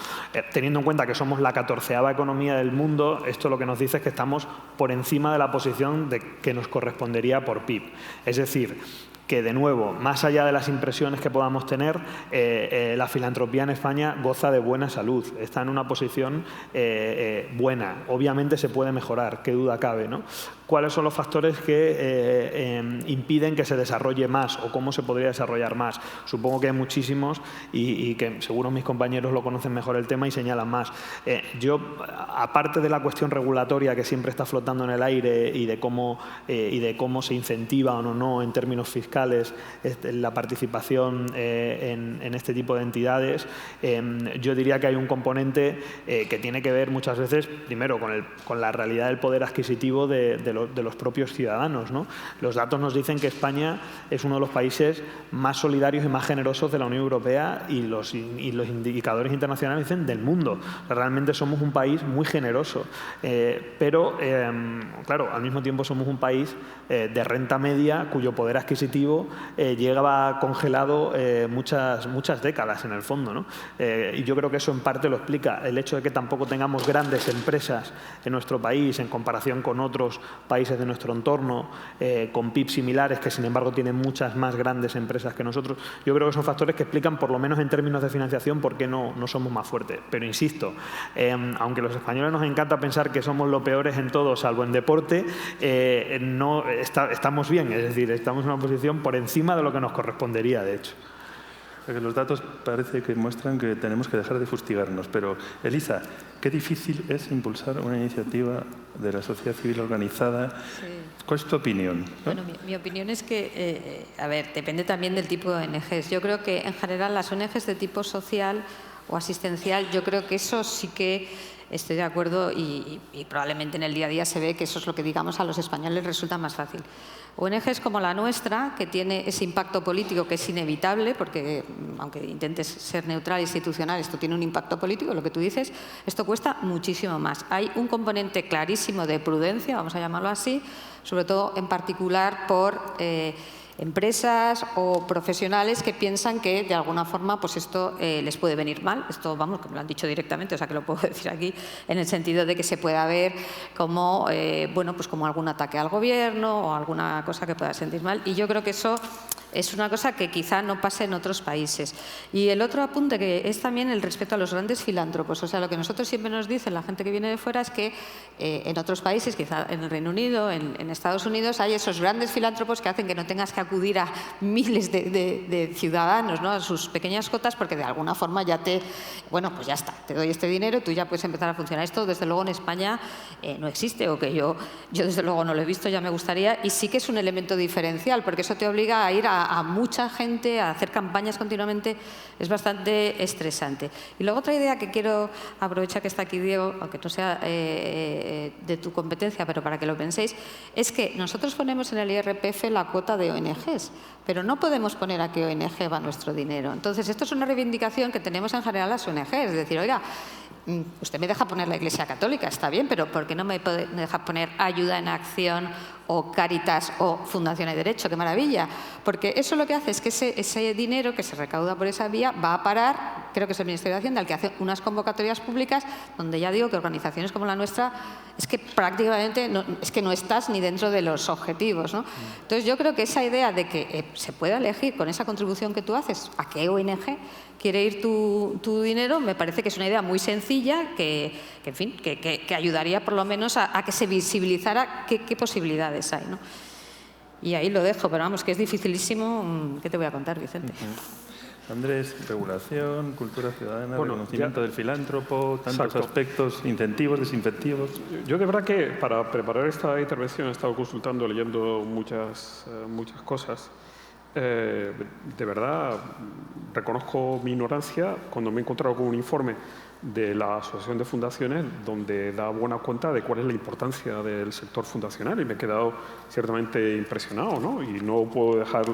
Teniendo en cuenta que somos la 14ª economía del mundo, esto lo que nos dice es que estamos por encima de la posición que nos correspondería por PIB. Es decir, que de nuevo, más allá de las impresiones que podamos tener, la filantropía en España goza de buena salud, está en una posición buena. Obviamente se puede mejorar, qué duda cabe, ¿no? ¿Cuáles son los factores que impiden que se desarrolle más o cómo se podría desarrollar más? Supongo que hay muchísimos y que seguro mis compañeros lo conocen mejor el tema y señalan más. Yo, aparte de la cuestión regulatoria que siempre está flotando en el aire y de cómo se incentiva o no en términos fiscales la participación en este tipo de entidades, yo diría que hay un componente que tiene que ver muchas veces, primero, con la realidad del poder adquisitivo de los propios ciudadanos, ¿no? Los datos nos dicen que España es uno de los países más solidarios y más generosos de la Unión Europea y los indicadores internacionales dicen del mundo. Realmente somos un país muy generoso, pero claro, al mismo tiempo somos un país de renta media cuyo poder adquisitivo lleva congelado muchas décadas en el fondo, ¿no? Y yo creo que eso en parte lo explica el hecho de que tampoco tengamos grandes empresas en nuestro país en comparación con otros países de nuestro entorno, con PIB similares que sin embargo tienen muchas más grandes empresas que nosotros. Yo creo que son factores que explican, por lo menos en términos de financiación, por qué no somos más fuertes. Pero insisto, aunque los españoles nos encanta pensar que somos los peores en todo, salvo en deporte, estamos bien, es decir, estamos en una posición por encima de lo que nos correspondería, de hecho. Porque los datos parece que muestran que tenemos que dejar de fustigarnos, pero Elisa, qué difícil es impulsar una iniciativa de la sociedad civil organizada. Sí. ¿Cuál es tu opinión? ¿No? Bueno, mi opinión es que, a ver, depende también del tipo de ONGs. Yo creo que en general las ONGs de tipo social o asistencial, yo creo que eso sí que estoy de acuerdo y probablemente en el día a día se ve que eso es lo que, digamos, a los españoles resulta más fácil. ONGs como la nuestra, que tiene ese impacto político que es inevitable, porque aunque intentes ser neutral e institucional, esto tiene un impacto político, lo que tú dices, esto cuesta muchísimo más. Hay un componente clarísimo de prudencia, vamos a llamarlo así, sobre todo en particular por empresas o profesionales que piensan que de alguna forma pues esto les puede venir mal. Esto, vamos, que me lo han dicho directamente, o sea que lo puedo decir aquí, en el sentido de que se pueda ver como, bueno, pues como algún ataque al gobierno o alguna cosa que pueda sentir mal. Y yo creo que eso es una cosa que quizá no pase en otros países. Y el otro apunte que es también el respeto a los grandes filántropos. O sea, lo que nosotros siempre nos dicen la gente que viene de fuera es que en otros países, quizá en el Reino Unido, en Estados Unidos, hay esos grandes filántropos que hacen que no tengas que acudir a miles de ciudadanos, ¿no? A sus pequeñas cotas, porque de alguna forma ya bueno, pues ya está, te doy este dinero, tú ya puedes empezar a funcionar. Esto, desde luego, en España no existe, o que yo desde luego no lo he visto, ya me gustaría, y sí que es un elemento diferencial, porque eso te obliga a ir a a mucha gente, a hacer campañas continuamente, es bastante estresante. Y luego otra idea que quiero aprovechar que está aquí Diego, aunque no sea de tu competencia, pero para que lo penséis, es que nosotros ponemos en el IRPF la cuota de ONGs, pero no podemos poner a qué ONG va nuestro dinero. Entonces, esto es una reivindicación que tenemos en general las ONGs, es decir, oiga, usted me deja poner la Iglesia Católica, está bien, pero ¿por qué no me deja poner Ayuda en Acción o Cáritas o Fundación de Derecho? ¡Qué maravilla! Porque eso lo que hace es que ese dinero que se recauda por esa vía va a parar, creo que es el Ministerio de Hacienda el que hace unas convocatorias públicas donde ya digo que organizaciones como la nuestra es que prácticamente no estás ni dentro de los objetivos, ¿no? Entonces yo creo que esa idea de que se pueda elegir con esa contribución que tú haces a qué ONG quiere ir tu dinero, me parece que es una idea muy sencilla que en fin, que ayudaría por lo menos a que se visibilizara qué posibilidades hay, ¿no? Y ahí lo dejo, pero vamos, que es dificilísimo. ¿Qué te voy a contar, Vicente? Andrés, regulación, cultura ciudadana, reconocimiento del filántropo, tantos aspectos, incentivos, desincentivos. Yo de verdad que para preparar esta intervención he estado consultando, leyendo muchas cosas. De verdad, reconozco mi ignorancia cuando me he encontrado con un informe de la Asociación de Fundaciones donde da buena cuenta de cuál es la importancia del sector fundacional y me he quedado ciertamente impresionado, ¿no? Y no puedo dejar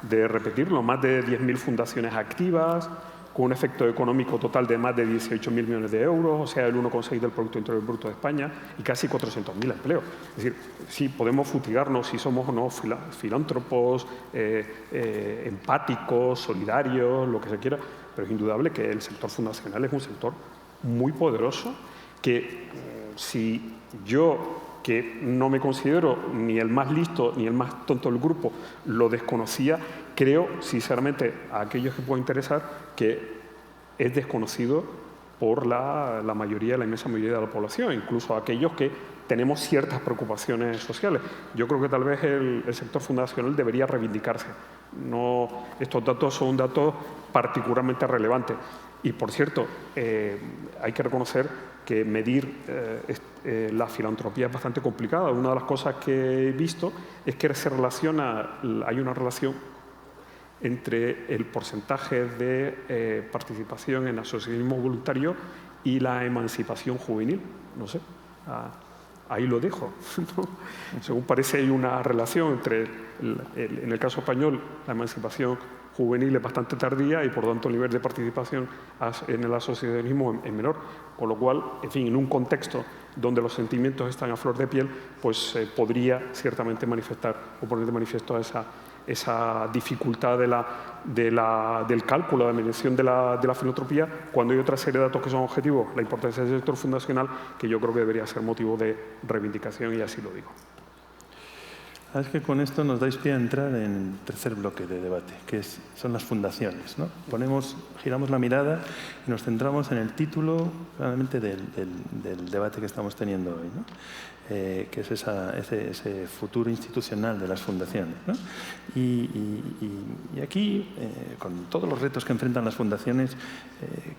de repetirlo, más de 10.000 fundaciones activas, con un efecto económico total de más de 18.000 millones de euros, o sea, el 1,6% del Producto Interior Bruto de España y casi 400.000 empleos. Es decir, sí podemos fustigarnos si somos o no filántropos, empáticos, solidarios, lo que se quiera, pero es indudable que el sector fundacional es un sector muy poderoso que si yo, que no me considero ni el más listo ni el más tonto del grupo, lo desconocía, creo sinceramente a aquellos que pueda interesar que es desconocido por la mayoría, la inmensa mayoría de la población, incluso a aquellos que tenemos ciertas preocupaciones sociales. Yo creo que tal vez el sector fundacional debería reivindicarse. Estos datos son datos particularmente relevantes. Y, por cierto, hay que reconocer que medir la filantropía es bastante complicada. Una de las cosas que he visto es que hay una relación entre el porcentaje de participación en asociacionismo voluntario y la emancipación juvenil. No sé, ahí lo dejo. Según parece hay una relación entre, en el caso español, la emancipación juvenil es bastante tardía y por lo tanto el nivel de participación en el asociacionismo es menor, con lo cual, en fin, en un contexto donde los sentimientos están a flor de piel, pues podría ciertamente manifestar o poner de manifiesto esa dificultad del cálculo, de la medición de la filantropía, cuando hay otra serie de datos que son objetivos, la importancia del sector fundacional, que yo creo que debería ser motivo de reivindicación y así lo digo. Es que con esto nos dais pie a entrar en el tercer bloque de debate, que son las fundaciones, ¿no? Giramos la mirada y nos centramos en el título realmente del debate que estamos teniendo hoy, ¿no? Que es ese futuro institucional de las fundaciones, ¿no? Y aquí, con todos los retos que enfrentan las fundaciones,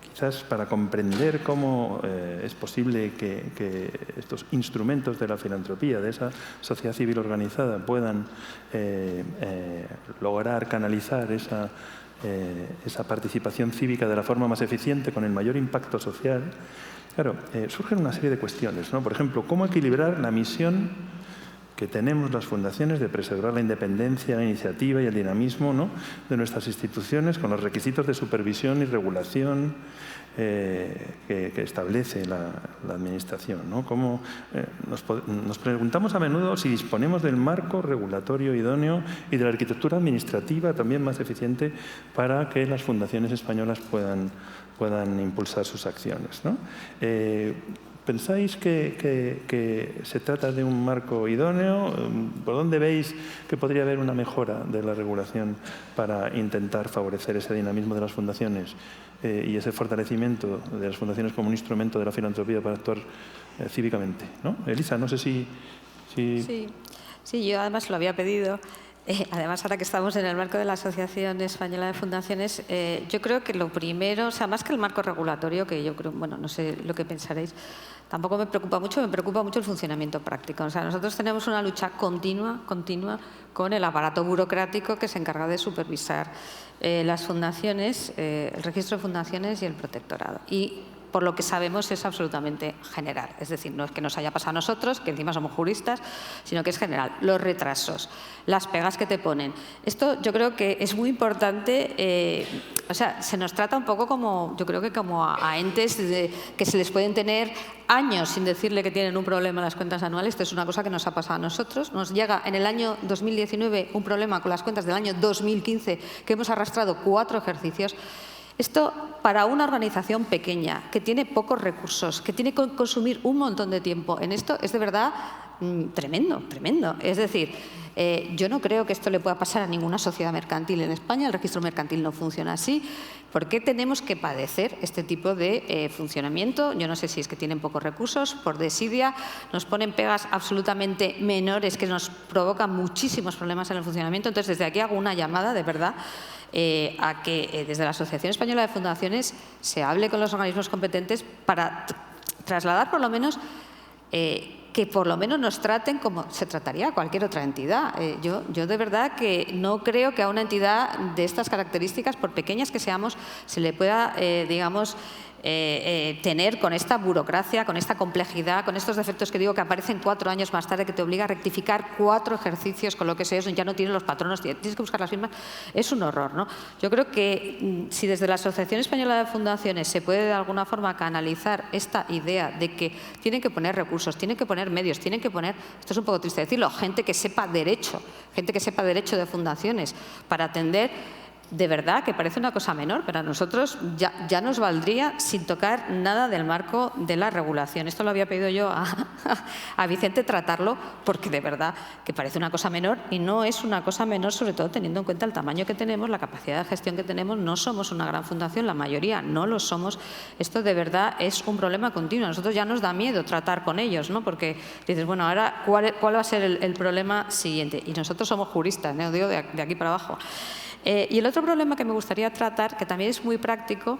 quizás para comprender cómo es posible que estos instrumentos de la filantropía, de esa sociedad civil organizada, puedan lograr canalizar esa participación cívica de la forma más eficiente, con el mayor impacto social. Claro, surgen una serie de cuestiones, ¿no? Por ejemplo, ¿cómo equilibrar la misión que tenemos las fundaciones de preservar la independencia, la iniciativa y el dinamismo, ¿no?, de nuestras instituciones con los requisitos de supervisión y regulación que establece la Administración, ¿no? Nos preguntamos a menudo si disponemos del marco regulatorio idóneo y de la arquitectura administrativa también más eficiente para que las fundaciones españolas puedan impulsar sus acciones, ¿no? ¿Pensáis que se trata de un marco idóneo? ¿Por dónde veis que podría haber una mejora de la regulación para intentar favorecer ese dinamismo de las fundaciones y ese fortalecimiento de las fundaciones como un instrumento de la filantropía para actuar cívicamente, ¿no? Elisa, no sé si... Sí, yo además lo había pedido. Además, ahora que estamos en el marco de la Asociación Española de Fundaciones, yo creo que lo primero, o sea, más que el marco regulatorio, que yo creo, bueno, no sé lo que pensaréis, tampoco me preocupa mucho el funcionamiento práctico. O sea, nosotros tenemos una lucha continua con el aparato burocrático que se encarga de supervisar las fundaciones, el registro de fundaciones y el protectorado. Y por lo que sabemos es absolutamente general. Es decir, no es que nos haya pasado a nosotros, que encima somos juristas, sino que es general. Los retrasos, las pegas que te ponen. Esto yo creo que es muy importante. O sea, se nos trata un poco como, yo creo que como a entes que se les pueden tener años sin decirle que tienen un problema en las cuentas anuales. Esto es una cosa que nos ha pasado a nosotros. Nos llega en el año 2019 un problema con las cuentas del año 2015 que hemos arrastrado 4 ejercicios. Esto, para una organización pequeña, que tiene pocos recursos, que tiene que consumir un montón de tiempo en esto, es de verdad tremendo, tremendo. Es decir, yo no creo que esto le pueda pasar a ninguna sociedad mercantil en España. El registro mercantil no funciona así. ¿Por qué tenemos que padecer este tipo de funcionamiento? Yo no sé si es que tienen pocos recursos, por desidia, nos ponen pegas absolutamente menores que nos provocan muchísimos problemas en el funcionamiento. Entonces, desde aquí hago una llamada, de verdad, a que desde la Asociación Española de Fundaciones se hable con los organismos competentes para trasladar por lo menos que por lo menos nos traten como se trataría a cualquier otra entidad. Yo de verdad que no creo que a una entidad de estas características, por pequeñas que seamos, se le pueda, digamos, tener con esta burocracia, con esta complejidad, con estos defectos que digo que aparecen 4 años más tarde, que te obliga a rectificar 4 ejercicios con lo que sea, ya no tienes los patronos, tienes que buscar las firmas. Es un horror, ¿no? Yo creo que si desde la Asociación Española de Fundaciones se puede de alguna forma canalizar esta idea de que tienen que poner recursos, tienen que poner medios, tienen que poner, esto es un poco triste decirlo, gente que sepa derecho de fundaciones para atender. De verdad que parece una cosa menor, pero a nosotros ya nos valdría sin tocar nada del marco de la regulación. Esto lo había pedido yo a Vicente tratarlo, porque de verdad que parece una cosa menor y no es una cosa menor, sobre todo teniendo en cuenta el tamaño que tenemos, la capacidad de gestión que tenemos. No somos una gran fundación, la mayoría no lo somos. Esto de verdad es un problema continuo. A nosotros ya nos da miedo tratar con ellos, ¿no? Porque dices, bueno, ahora ¿cuál va a ser el problema siguiente? Y nosotros somos juristas, ¿no? Digo de aquí para abajo. Y el otro problema que me gustaría tratar, que también es muy práctico,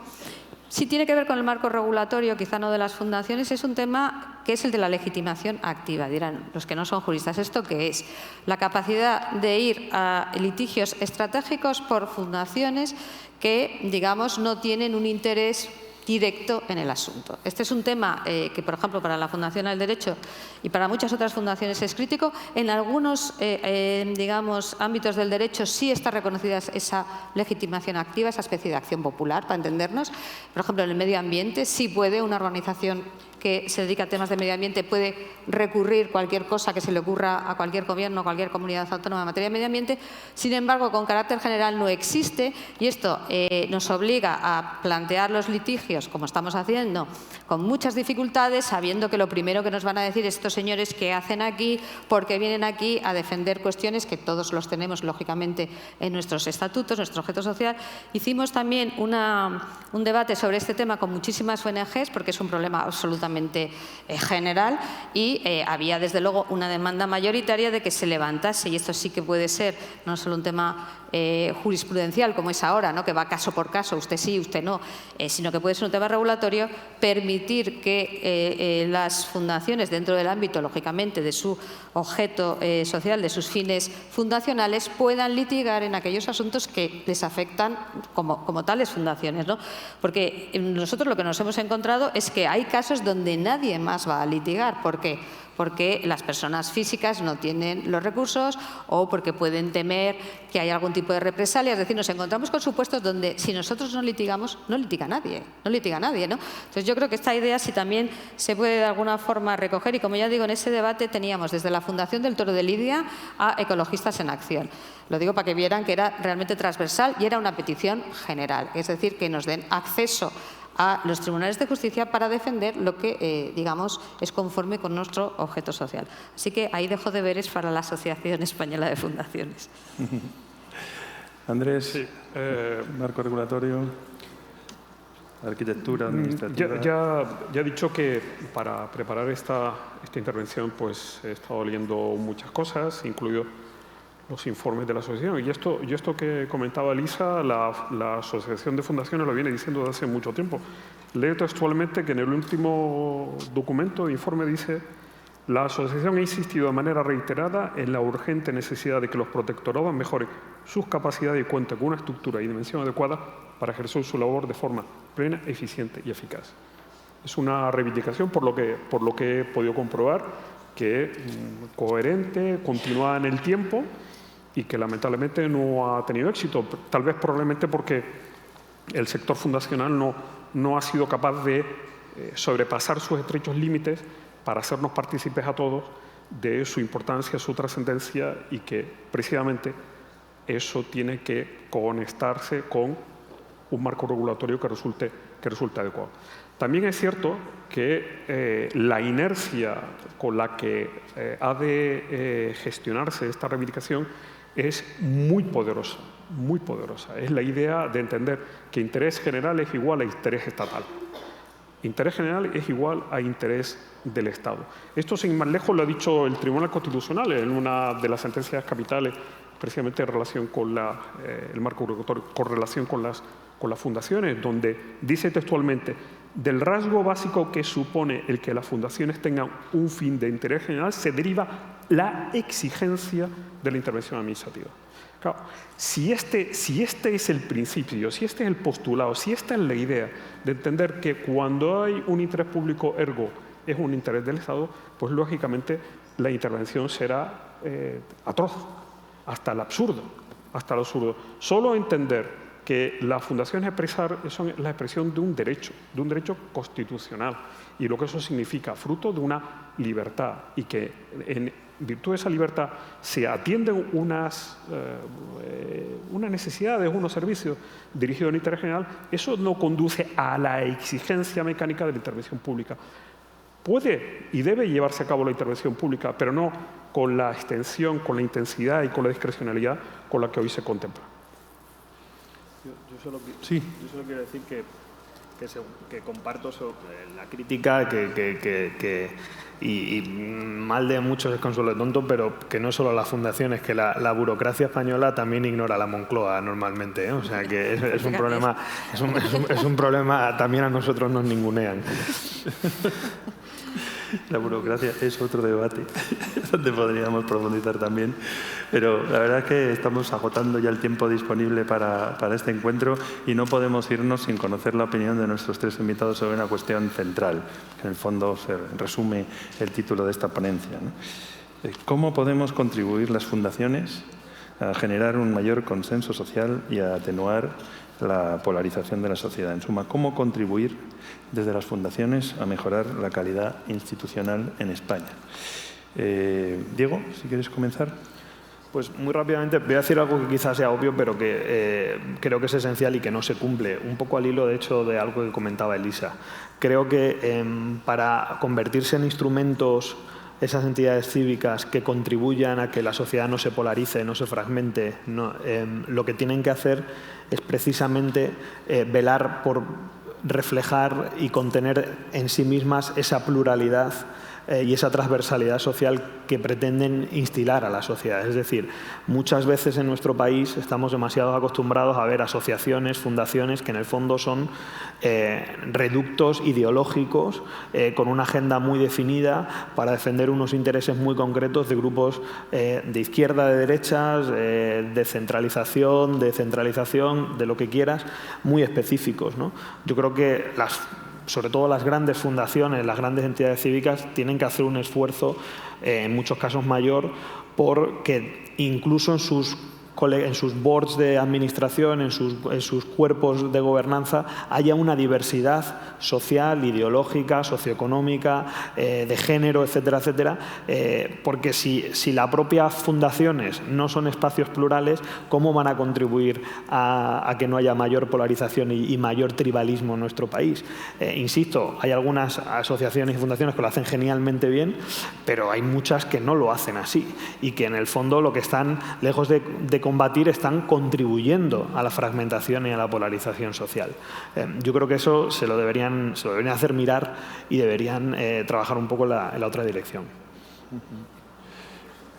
sí tiene que ver con el marco regulatorio, quizá no de las fundaciones, es un tema que es el de la legitimación activa. Dirán los que no son juristas, ¿esto qué es? La capacidad de ir a litigios estratégicos por fundaciones que, digamos, no tienen un interés directo en el asunto. Este es un tema que, por ejemplo, para la Fundación al Derecho y para muchas otras fundaciones es crítico. En algunos, digamos, ámbitos del derecho sí está reconocida esa legitimación activa, esa especie de acción popular, para entendernos. Por ejemplo, en el medio ambiente sí puede una organización que se dedica a temas de medio ambiente puede recurrir cualquier cosa que se le ocurra a cualquier gobierno, cualquier comunidad autónoma en materia de medio ambiente. Sin embargo, con carácter general no existe y esto nos obliga a plantear los litigios, como estamos haciendo, con muchas dificultades, sabiendo que lo primero que nos van a decir estos señores qué hacen aquí, por qué vienen aquí a defender cuestiones que todos los tenemos, lógicamente, en nuestros estatutos, nuestro objeto social. Hicimos también un debate sobre este tema con muchísimas ONGs, porque es un problema absolutamente general y había desde luego una demanda mayoritaria de que se levantase, y esto sí que puede ser no solo un tema jurisprudencial como es ahora, ¿no? Que va caso por caso, usted sí, usted no, sino que puede ser un tema regulatorio, permitir que las fundaciones dentro del ámbito, lógicamente, de su objeto social, de sus fines fundacionales, puedan litigar en aquellos asuntos que les afectan como tales fundaciones, ¿no? Porque nosotros lo que nos hemos encontrado es que hay casos donde nadie más va a litigar. ¿Por qué? Porque las personas físicas no tienen los recursos o porque pueden temer que haya algún tipo de represalia. Es decir, nos encontramos con supuestos donde si nosotros no litigamos, no litiga nadie, ¿no? Entonces yo creo que esta idea sí también se puede de alguna forma recoger y, como ya digo, en ese debate teníamos desde la Fundación del Toro de Lidia a Ecologistas en Acción. Lo digo para que vieran que era realmente transversal y era una petición general, es decir, que nos den acceso a los tribunales de justicia para defender lo que, digamos, es conforme con nuestro objeto social. Así que ahí dejo deberes para la Asociación Española de Fundaciones. Andrés, sí, marco regulatorio, arquitectura administrativa. Ya he dicho que para preparar esta intervención pues he estado leyendo muchas cosas, incluido los informes de la asociación. Y esto que comentaba Elisa, la Asociación de Fundaciones lo viene diciendo desde hace mucho tiempo. Leo textualmente que en el último documento de informe dice: la asociación ha insistido de manera reiterada en la urgente necesidad de que los protectorados mejoren sus capacidades y cuenten con una estructura y dimensión adecuada para ejercer su labor de forma plena, eficiente y eficaz. Es una reivindicación, por lo que he podido comprobar, que coherente, continúa en el tiempo y que lamentablemente no ha tenido éxito. Tal vez probablemente porque el sector fundacional no ha sido capaz de sobrepasar sus estrechos límites para hacernos partícipes a todos de su importancia, su trascendencia, y que precisamente eso tiene que conectarse con un marco regulatorio que resulte adecuado. También es cierto que la inercia con la que ha de gestionarse esta reivindicación es muy poderosa, muy poderosa. Es la idea de entender que interés general es igual a interés estatal. Interés general es igual a interés del Estado. Esto, sin más lejos, lo ha dicho el Tribunal Constitucional en una de las sentencias capitales, precisamente en relación con el marco regulatorio, con relación con las fundaciones, donde dice textualmente: del rasgo básico que supone el que las fundaciones tengan un fin de interés general se deriva la exigencia de la intervención administrativa. Claro, si este es el principio, si este es el postulado, si esta es la idea de entender que cuando hay un interés público, ergo, es un interés del Estado, pues lógicamente la intervención será atroz, hasta el absurdo, hasta lo absurdo. Solo entender que las fundaciones son la expresión de un derecho constitucional, y lo que eso significa, fruto de una libertad, y que en virtud de esa libertad se atienden unas necesidades, unos servicios dirigidos al interés general, eso no conduce a la exigencia mecánica de la intervención pública. Puede y debe llevarse a cabo la intervención pública, pero no con la extensión, con la intensidad y con la discrecionalidad con la que hoy se contempla. Yo solo quiero decir que comparto la crítica y mal de muchos es consuelo de tonto, pero que no solo las fundaciones, que la burocracia española también ignora la Moncloa normalmente, ¿eh? O sea que es un problema, es un problema, también a nosotros nos ningunean. La burocracia es otro debate donde podríamos profundizar también, pero la verdad es que estamos agotando ya el tiempo disponible para este encuentro y no podemos irnos sin conocer la opinión de nuestros tres invitados sobre una cuestión central, que en el fondo se resume el título de esta ponencia, ¿no? ¿Cómo podemos contribuir las fundaciones a generar un mayor consenso social y a atenuar la polarización de la sociedad? En suma, ¿cómo contribuir desde las fundaciones a mejorar la calidad institucional en España? Diego, si quieres comenzar. Pues muy rápidamente voy a decir algo que quizás sea obvio, pero que creo que es esencial y que no se cumple. Un poco al hilo, de hecho, de algo que comentaba Elisa. Creo que para convertirse en instrumentos esas entidades cívicas que contribuyan a que la sociedad no se polarice, no se fragmente, lo que tienen que hacer es precisamente velar por reflejar y contener en sí mismas esa pluralidad y esa transversalidad social que pretenden instilar a la sociedad. Es decir, muchas veces en nuestro país estamos demasiado acostumbrados a ver asociaciones, fundaciones, que en el fondo son reductos ideológicos con una agenda muy definida para defender unos intereses muy concretos de grupos de izquierda, de derechas, de centralización, de lo que quieras, muy específicos, ¿no? Yo creo que sobre todo las grandes fundaciones, las grandes entidades cívicas, tienen que hacer un esfuerzo, en muchos casos mayor, porque incluso en sus boards de administración, en sus cuerpos de gobernanza, haya una diversidad social, ideológica, socioeconómica, de género, etcétera, etcétera, porque si las propias fundaciones no son espacios plurales, ¿cómo van a contribuir a que no haya mayor polarización y mayor tribalismo en nuestro país? Insisto, hay algunas asociaciones y fundaciones que lo hacen genialmente bien, pero hay muchas que no lo hacen así y que en el fondo lo que están, lejos de combatir, están contribuyendo a la fragmentación y a la polarización social. Yo creo que eso se lo deberían hacer mirar y deberían trabajar un poco en la otra dirección.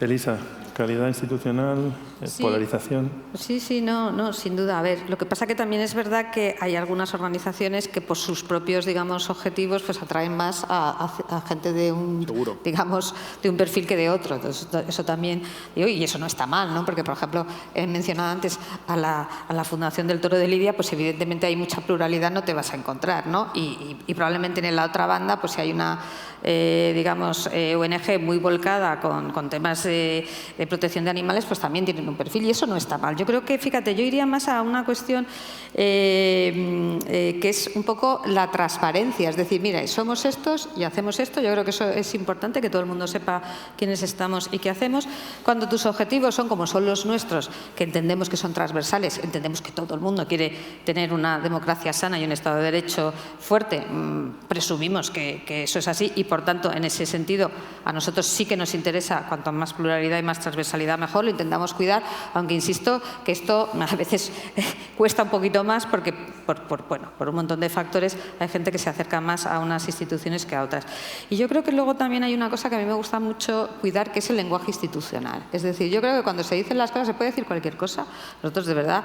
Elisa. calidad institucional, Sí. polarización. Sí, no, sin duda. A ver, lo que pasa que también es verdad que hay algunas organizaciones que por sus propios, digamos, objetivos, pues atraen más a gente de un, Seguro. digamos, de un perfil que de otro. Entonces, eso también, y eso no está mal, ¿no? Porque, por ejemplo, he mencionado antes a la Fundación del Toro de Lidia, pues evidentemente hay mucha pluralidad, no te vas a encontrar, ¿no? Y probablemente en la otra banda, pues si hay una, digamos, ONG muy volcada con temas de protección de animales, pues también tienen un perfil y eso no está mal. Yo creo que, fíjate, yo iría más a una cuestión que es un poco la transparencia, es decir, mira, somos estos y hacemos esto. Yo creo que eso es importante, que todo el mundo sepa quiénes estamos y qué hacemos. Cuando tus objetivos son como son los nuestros, que entendemos que son transversales, entendemos que todo el mundo quiere tener una democracia sana y un Estado de Derecho fuerte, presumimos que eso es así y, por tanto, en ese sentido, a nosotros sí que nos interesa, cuanto más pluralidad y más transversalidad mejor, lo intentamos cuidar, aunque insisto que esto a veces cuesta un poquito más porque por un montón de factores hay gente que se acerca más a unas instituciones que a otras. Y yo creo que luego también hay una cosa que a mí me gusta mucho cuidar, que es el lenguaje institucional. Es decir, yo creo que cuando se dicen las cosas se puede decir cualquier cosa. Nosotros de verdad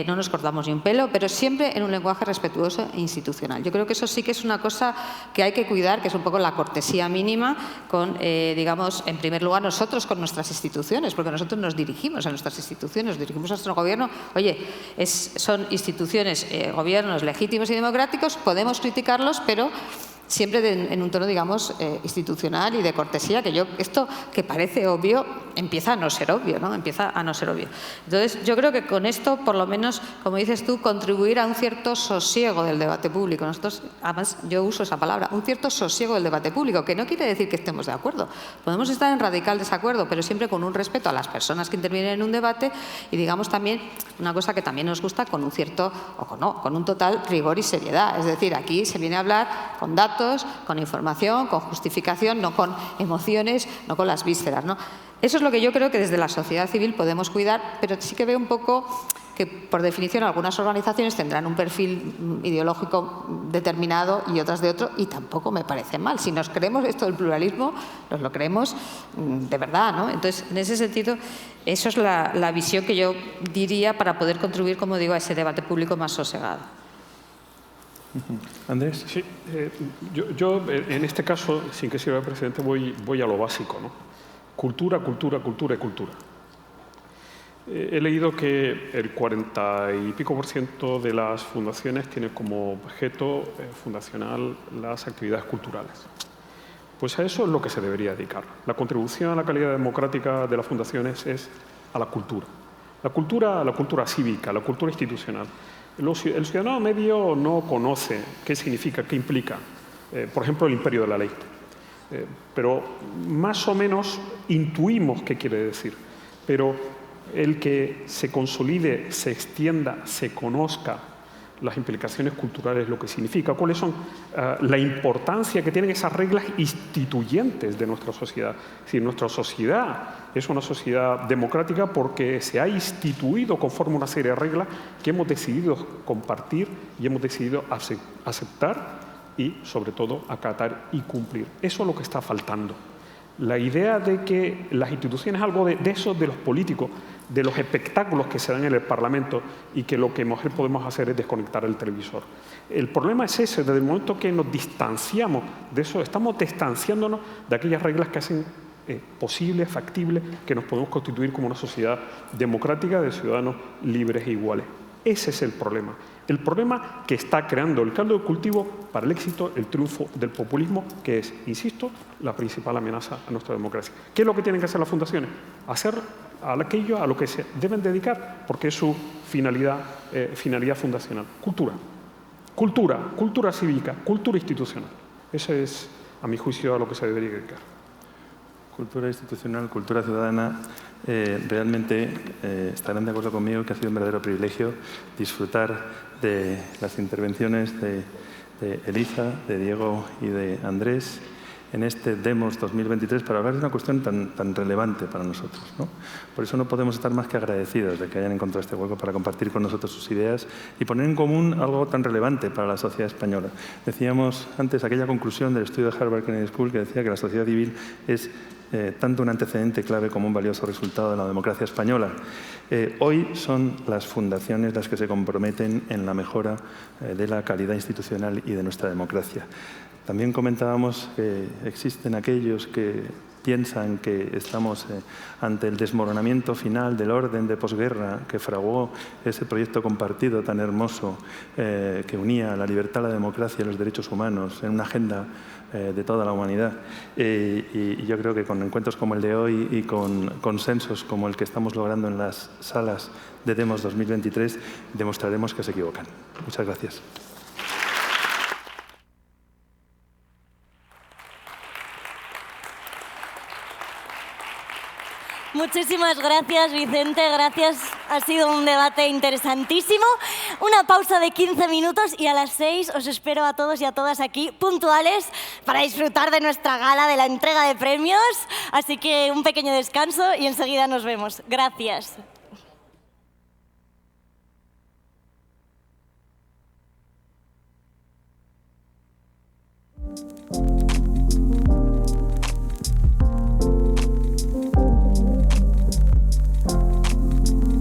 no nos cortamos ni un pelo, pero siempre en un lenguaje respetuoso e institucional. Yo creo que eso sí que es una cosa que hay que cuidar, que es un poco la cortesía mínima con, digamos, en primer lugar nosotros con nuestras instituciones, porque nosotros nos dirigimos a nuestras instituciones, nos dirigimos a nuestro gobierno. Oye, son instituciones, gobiernos legítimos y democráticos, podemos criticarlos, pero siempre en un tono, digamos, institucional y de cortesía, que esto que parece obvio empieza a no ser obvio, ¿no? Empieza a no ser obvio. Entonces, yo creo que con esto, por lo menos, como dices tú, contribuir a un cierto sosiego del debate público. Nosotros, además, yo uso esa palabra, un cierto sosiego del debate público, que no quiere decir que estemos de acuerdo. Podemos estar en radical desacuerdo, pero siempre con un respeto a las personas que intervienen en un debate y, digamos, también una cosa que también nos gusta, con un cierto, o no, con un total rigor y seriedad. Es decir, aquí se viene a hablar con datos, con información, con justificación, no con emociones, no con las vísceras, ¿no? Eso es lo que yo creo que desde la sociedad civil podemos cuidar, pero sí que veo un poco que, por definición, algunas organizaciones tendrán un perfil ideológico determinado y otras de otro, y tampoco me parece mal. Si nos creemos esto del pluralismo, nos lo creemos de verdad, ¿no? Entonces, en ese sentido, eso es la visión que yo diría para poder contribuir, como digo, a ese debate público más sosegado. Andrés. Sí, yo en este caso, sin que sirva el presidente, voy a lo básico, ¿no? Cultura, cultura, cultura y cultura. He leído que el 40 y pico % de las fundaciones tienen como objeto fundacional las actividades culturales. Pues a eso es lo que se debería dedicar. La contribución a la calidad democrática de las fundaciones es a la cultura. La cultura cívica, la cultura institucional. El ciudadano medio no conoce qué significa, qué implica, por ejemplo, el imperio de la ley. Pero más o menos intuimos qué quiere decir. Pero el que se consolide, se extienda, se conozca las implicaciones culturales, lo que significa, cuáles son la importancia que tienen esas reglas instituyentes de nuestra sociedad. Es decir, nuestra sociedad es una sociedad democrática porque se ha instituido conforme a una serie de reglas que hemos decidido compartir y hemos decidido aceptar y, sobre todo, acatar y cumplir. Eso es lo que está faltando. La idea de que las instituciones, algo de eso de los políticos, de los espectáculos que se dan en el Parlamento y que lo que mejor podemos hacer es desconectar el televisor. El problema es ese, desde el momento que nos distanciamos de eso, estamos distanciándonos de aquellas reglas que hacen posible, factible, que nos podemos constituir como una sociedad democrática de ciudadanos libres e iguales. Ese es el problema. El problema que está creando el caldo de cultivo para el éxito, el triunfo del populismo, que es, insisto, la principal amenaza a nuestra democracia. ¿Qué es lo que tienen que hacer las fundaciones? Hacer aquello a lo que se deben dedicar, porque es su finalidad fundacional. Cultura. Cultura cívica, cultura institucional. Ese es, a mi juicio, a lo que se debería dedicar. Cultura institucional, cultura ciudadana. Realmente estarán de acuerdo conmigo que ha sido un verdadero privilegio disfrutar de las intervenciones de Elisa, de Diego y de Andrés. en este Demos 2023 para hablar de una cuestión tan relevante para nosotros, ¿no? Por eso no podemos estar más que agradecidos de que hayan encontrado este hueco para compartir con nosotros sus ideas y poner en común algo tan relevante para la sociedad española. Decíamos antes aquella conclusión del estudio de Harvard Kennedy School que decía que la sociedad civil es tanto un antecedente clave como un valioso resultado de la democracia española. Hoy son las fundaciones las que se comprometen en la mejora de la calidad institucional y de nuestra democracia. También comentábamos que existen aquellos que piensan que estamos ante el desmoronamiento final del orden de posguerra que fraguó ese proyecto compartido tan hermoso que unía la libertad, la democracia y los derechos humanos en una agenda de toda la humanidad. Y yo creo que con encuentros como el de hoy y con consensos como el que estamos logrando en las salas de Demos 2023 demostraremos que se equivocan. Muchas gracias. Muchísimas gracias, Vicente. Gracias. Ha sido un debate interesantísimo. Una pausa de 15 minutos y a las 6 os espero a todos y a todas aquí puntuales para disfrutar de nuestra gala de la entrega de premios. Así que un pequeño descanso y enseguida nos vemos. Gracias.